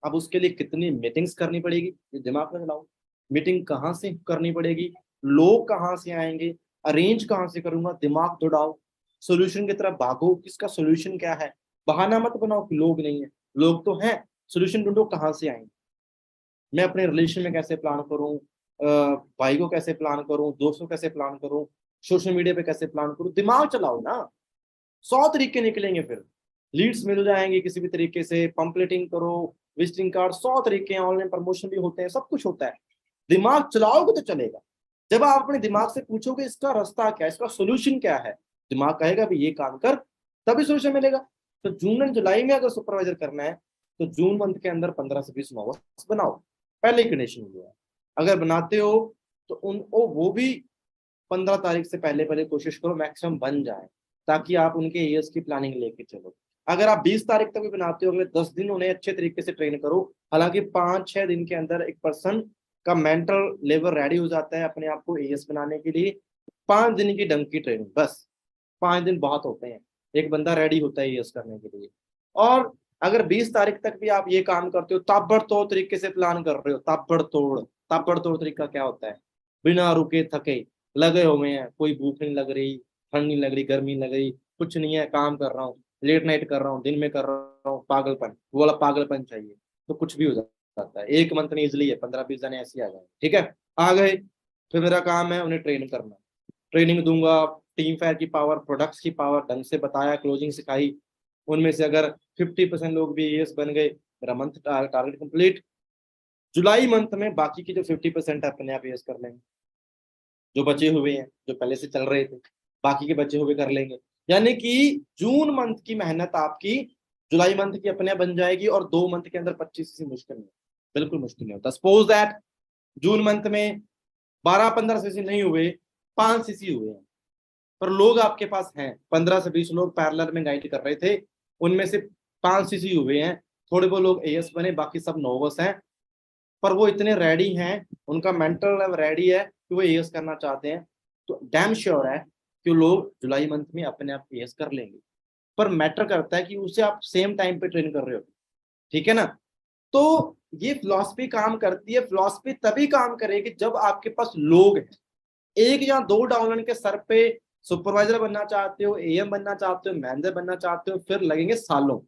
अब उसके लिए कितनी मीटिंग्स करनी पड़ेगी, ये दिमाग में चलाओ। मीटिंग कहाँ से करनी पड़ेगी, लोग कहाँ से आएंगे, अरेंज कहाँ से करूंगा, दिमाग दौड़ाओ, सोल्यूशन की तरफ भागो, किसका सोल्यूशन क्या है। बहाना मत बनाओ कि लोग नहीं है, लोग तो हैं, सोल्यूशन ढूंढो कहाँ से आएंगे। मैं अपने रिलेशन में कैसे प्लान करूं, भाई को कैसे प्लान करूं, दोस्तों कैसे प्लान करूं, सोशल मीडिया पे कैसे प्लान करूं, दिमाग चलाओ ना। 100 तरीके निकलेंगे फिर, लीड्स मिल जाएंगे किसी भी तरीके से, पंपलेटिंग करो, विजिटिंग कार्ड, 100 तरीके हैं, ऑनलाइन प्रमोशन भी होते हैं, सब कुछ होता है। दिमाग चलाओगे तो चलेगा। जब आप अपने दिमाग से पूछोगे इसका रास्ता क्या है, इसका सोल्यूशन क्या है, दिमाग कहेगा भी ये काम कर, तभी सोल्यूशन मिलेगा। तो जून एंड जुलाई में अगर सुपरवाइजर करना है, तो जून मंथ के अंदर 15 से 20 नॉवेल्स बनाओ। पहले कंडीशन ये है। अगर बनाते हो तो उन वो भी 15 तारीख से पहले पहले कोशिश करो मैक्सिमम बन जाए, ताकि आप उनके ईयर्स की प्लानिंग लेके चलो। अगर आप 20 तारीख तक भी बनाते हो, अगले 10 दिन उन्हें अच्छे तरीके से ट्रेन करो। हालांकि 5-6 दिन के अंदर एक पर्सन का मेंटल लेवल रेडी हो जाता है अपने आप को एएस बनाने के लिए। 5 दिन की ढंग की ट्रेनिंग बस, 5 दिन बहुत होते हैं, एक बंदा रेडी होता है एएस करने के लिए। और अगर 20 तारीख तक भी आप ये काम करते हो, ताबड़तोड़ तरीके से प्लान कर रहे हो, ताबड़तोड़, ताबड़तोड़ तरीका क्या होता है, बिना रुके थके लगे हुए हैं, कोई भूख नहीं लग रही, ठंड नहीं लग रही, गर्मी नहीं लग रही, कुछ नहीं है, काम कर रहा हूँ, लेट नाइट कर रहा हूँ, दिन में कर रहा हूँ, पागलपन, वो वाला पागलपन चाहिए, तो कुछ भी हो जाता है। एक मंथ में इजिली है, 15-20 जने ऐसे ही आ जाए, ठीक है, आ गए। फिर मेरा काम है उन्हें ट्रेन करना, ट्रेनिंग दूंगा, टीम फायर की पावर, प्रोडक्ट्स की पावर, ढंग से बताया, क्लोजिंग सिखाई। उनमें से अगर 50% लोग भी एएस बन गए, मेरा मंथ टारगेट कंप्लीट। जुलाई मंथ में बाकी की जो 50% है अपने आप एएस कर लेंगे, जो बचे हुए हैं, जो पहले से चल रहे थे, बाकी के बचे हुए कर लेंगे। यानी कि जून मंथ की मेहनत आपकी जुलाई मंथ की अपने आप बन जाएगी, और 2 मंथ के अंदर 25 से मुश्किल नहीं, बिल्कुल मुश्किल नहीं होता। सपोज दैट जून मंथ में 12-15 सीसी नहीं हुए, 5 सीसी हुए हैं, पर लोग आपके पास हैं, 15 से 20 लोग पैरेलल में गाइड कर रहे थे, उनमें से 5 सीसी हुए हैं, थोड़े बहुत लोग एएस बने, बाकी सब नोवस हैं। पर वो इतने रेडी हैं, उनका मेंटल लेवल रेडी है कि वो एएस करना चाहते हैं, तो डैम श्योर है कि लोग जुलाई मंथ में अपने आप एएस कर लेंगे। पर मैटर करता है कि उसे आप सेम टाइम पे ट्रेन कर रहे हो, ठीक है ना। तो ये फिलॉसफी काम करती है। फिलॉसफी तभी काम करेगी जब आपके पास लोग हैं। एक या दो डाउनलाइन के सर पे सुपरवाइजर बनना चाहते हो, एएम बनना चाहते हो, मैनेजर बनना चाहते हो, फिर लगेंगे सालों,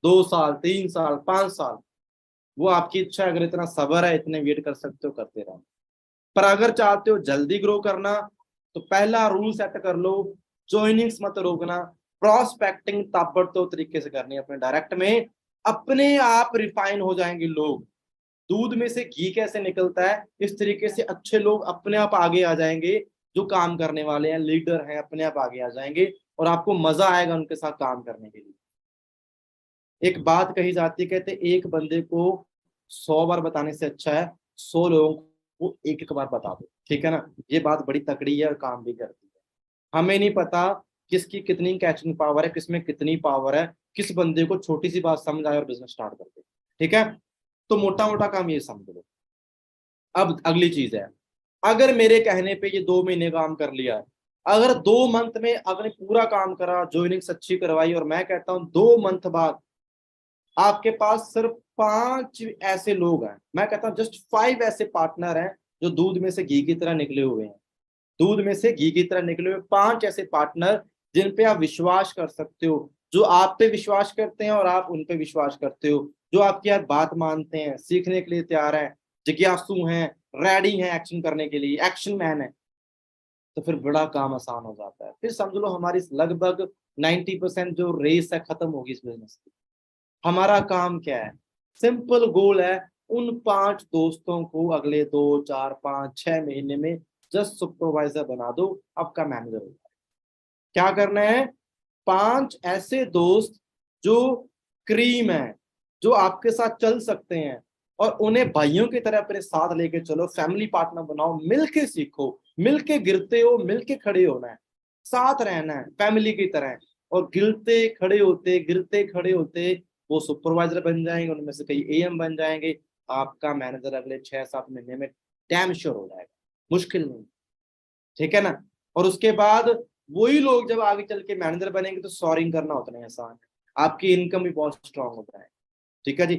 2 साल, 3 साल, 5 साल। वो आपकी इच्छा है, अगर इतना सब्र है, इतने वेट कर सकते हो, करते रहो। पर अगर चाहते हो जल्दी ग्रो करना, तो पहला रूल सेट कर लो, ज्वाइनिंग्स मत रोकना, प्रोस्पेक्टिंग ताबड़तोड़ तरीके से करनी है अपने डायरेक्ट में, अपने आप रिफाइन हो जाएंगे लोग। दूध में से घी कैसे निकलता है, इस तरीके से अच्छे लोग अपने आप आगे आ जाएंगे, जो काम करने वाले हैं, लीडर हैं, अपने आप आगे आ जाएंगे, और आपको मजा आएगा उनके साथ काम करने के लिए। एक बात कही जाती है, कहते एक बंदे को 100 बार बताने से अच्छा है 100 लोगों को एक एक बार बता दो, ठीक है ना। ये बात बड़ी तकड़ी है और काम भी करती है। हमें नहीं पता किसकी कितनी कैचिंग पावर है, किसमें कितनी पावर है, किस बंदे को छोटी सी बात समझ आए और बिजनेस स्टार्ट कर दे, ठीक है। तो मोटा मोटा काम ये समझ लो। अब अगली चीज है, अगर मेरे कहने पे ये 2 महीने काम कर लिया है, अगर 2 मंथ में आपने पूरा काम करा, ज्वाइनिंग्स अच्छी करवाई, और मैं कहता हूँ 2 मंथ बाद आपके पास सिर्फ 5 ऐसे लोग हैं, मैं कहता हूँ जस्ट 5 ऐसे पार्टनर हैं जो दूध में से घी की तरह निकले हुए हैं, दूध में से घी की तरह निकले हुए 5 ऐसे पार्टनर जिन पे आप विश्वास कर सकते हो, जो आप पे विश्वास करते हैं और आप उन पे विश्वास करते हो, जो आपकी हर बात मानते हैं, सीखने के लिए तैयार हैं, जिज्ञासु हैं, रेडी हैं एक्शन करने के लिए, एक्शन मैन है। तो फिर बड़ा काम आसान हो जाता है। फिर समझ लो हमारी लगभग 90% जो रेस है खत्म होगी इस बिजनेस की। हमारा काम क्या है, सिंपल गोल है, उन 5 दोस्तों को अगले 2, 4, 5, 6 महीने में जस्ट सुपरवाइजर बना दो, आपका मैनेजर हो जाए। क्या करना है, 5 ऐसे दोस्त जो क्रीम है, जो आपके साथ चल सकते हैं, और उन्हें भाइयों की तरह अपने साथ लेके चलो, फैमिली पार्टनर बनाओ, मिलके सीखो, मिलके गिरते हो, मिलके खड़े होना है, साथ रहना है फैमिली की तरह। और गिरते खड़े होते वो सुपरवाइजर बन जाएंगे, उनमें से कई एएम बन जाएंगे, आपका मैनेजर अगले 6-7 महीने में डैम श्योर हो जाएगा। मुश्किल नहीं, ठीक है ना। और उसके बाद वही लोग जब आगे चल के मैनेजर बनेंगे तो सोअरिंग करना उतना ही आसान है, आपकी इनकम भी बहुत स्ट्रांग होता है, ठीक है जी।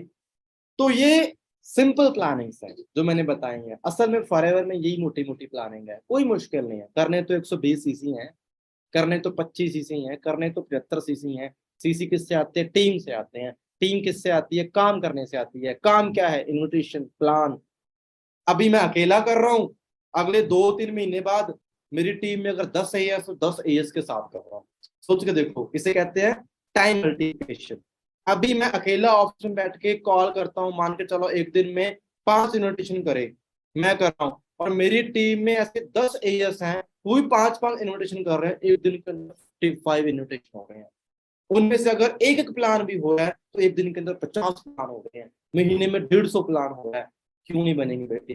तो ये सिंपल प्लानिंग है जो मैंने बताई है, असल में फॉरएवर में यही मोटी मोटी प्लानिंग है, कोई मुश्किल नहीं है। करने तो 120 सीसी है, करने तो 25 सीसी है, करने तो 75 सीसी है। सीसी किससे आते हैं? टीम से आते हैं। टीम किससे आती है? काम करने से आती है। काम क्या है? Invitation plan. अभी मैं अकेला कर रहा हूं, अगले 2-3 महीने बाद मेरी टीम में अगर 10 एएस तो 10 एएस के साथ कर रहा हूं। सोच के देखो, इसे कहते हैं टाइम मल्टीप्लिकेशन। अभी मैं अकेला ऑफिस में बैठ के कॉल करता हूं, मान के चलो एक दिन में 5 इन्विटेशन करे, मैं कर रहा हूं, और मेरी टीम में ऐसे 10 एएस हैं, वो भी 5-5 इन्विटेशन कर रहे हैं, एक दिन के अंदर 55 इन्विटेशन हो गए हैं। उनमें से अगर एक एक प्लान भी हो रहा है तो एक दिन के अंदर 50 प्लान हो गए हैं, महीने में 150 प्लान हो रहा है। क्यों नहीं बनेंगे बेटे?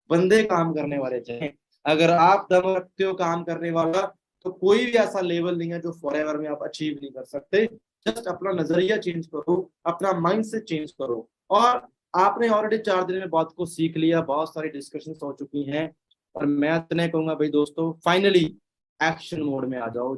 बंदे काम करने वाले चाहिए। अगर आप दम रखते हो काम करने वाला, तो कोई भी ऐसा लेवल नहीं है जो फॉरएवर में आप अचीव नहीं कर सकते। जस्ट अपना नजरिया चेंज करो, अपना माइंड से चेंज करो। और आपने ऑलरेडी 4 दिन में बहुत कुछ सीख लिया, बहुत सारी डिस्कशन हो चुकी हैं, और मैं इतने कहूंगा भाई दोस्तों, फाइनली एक्शन मोड में आ जाओ।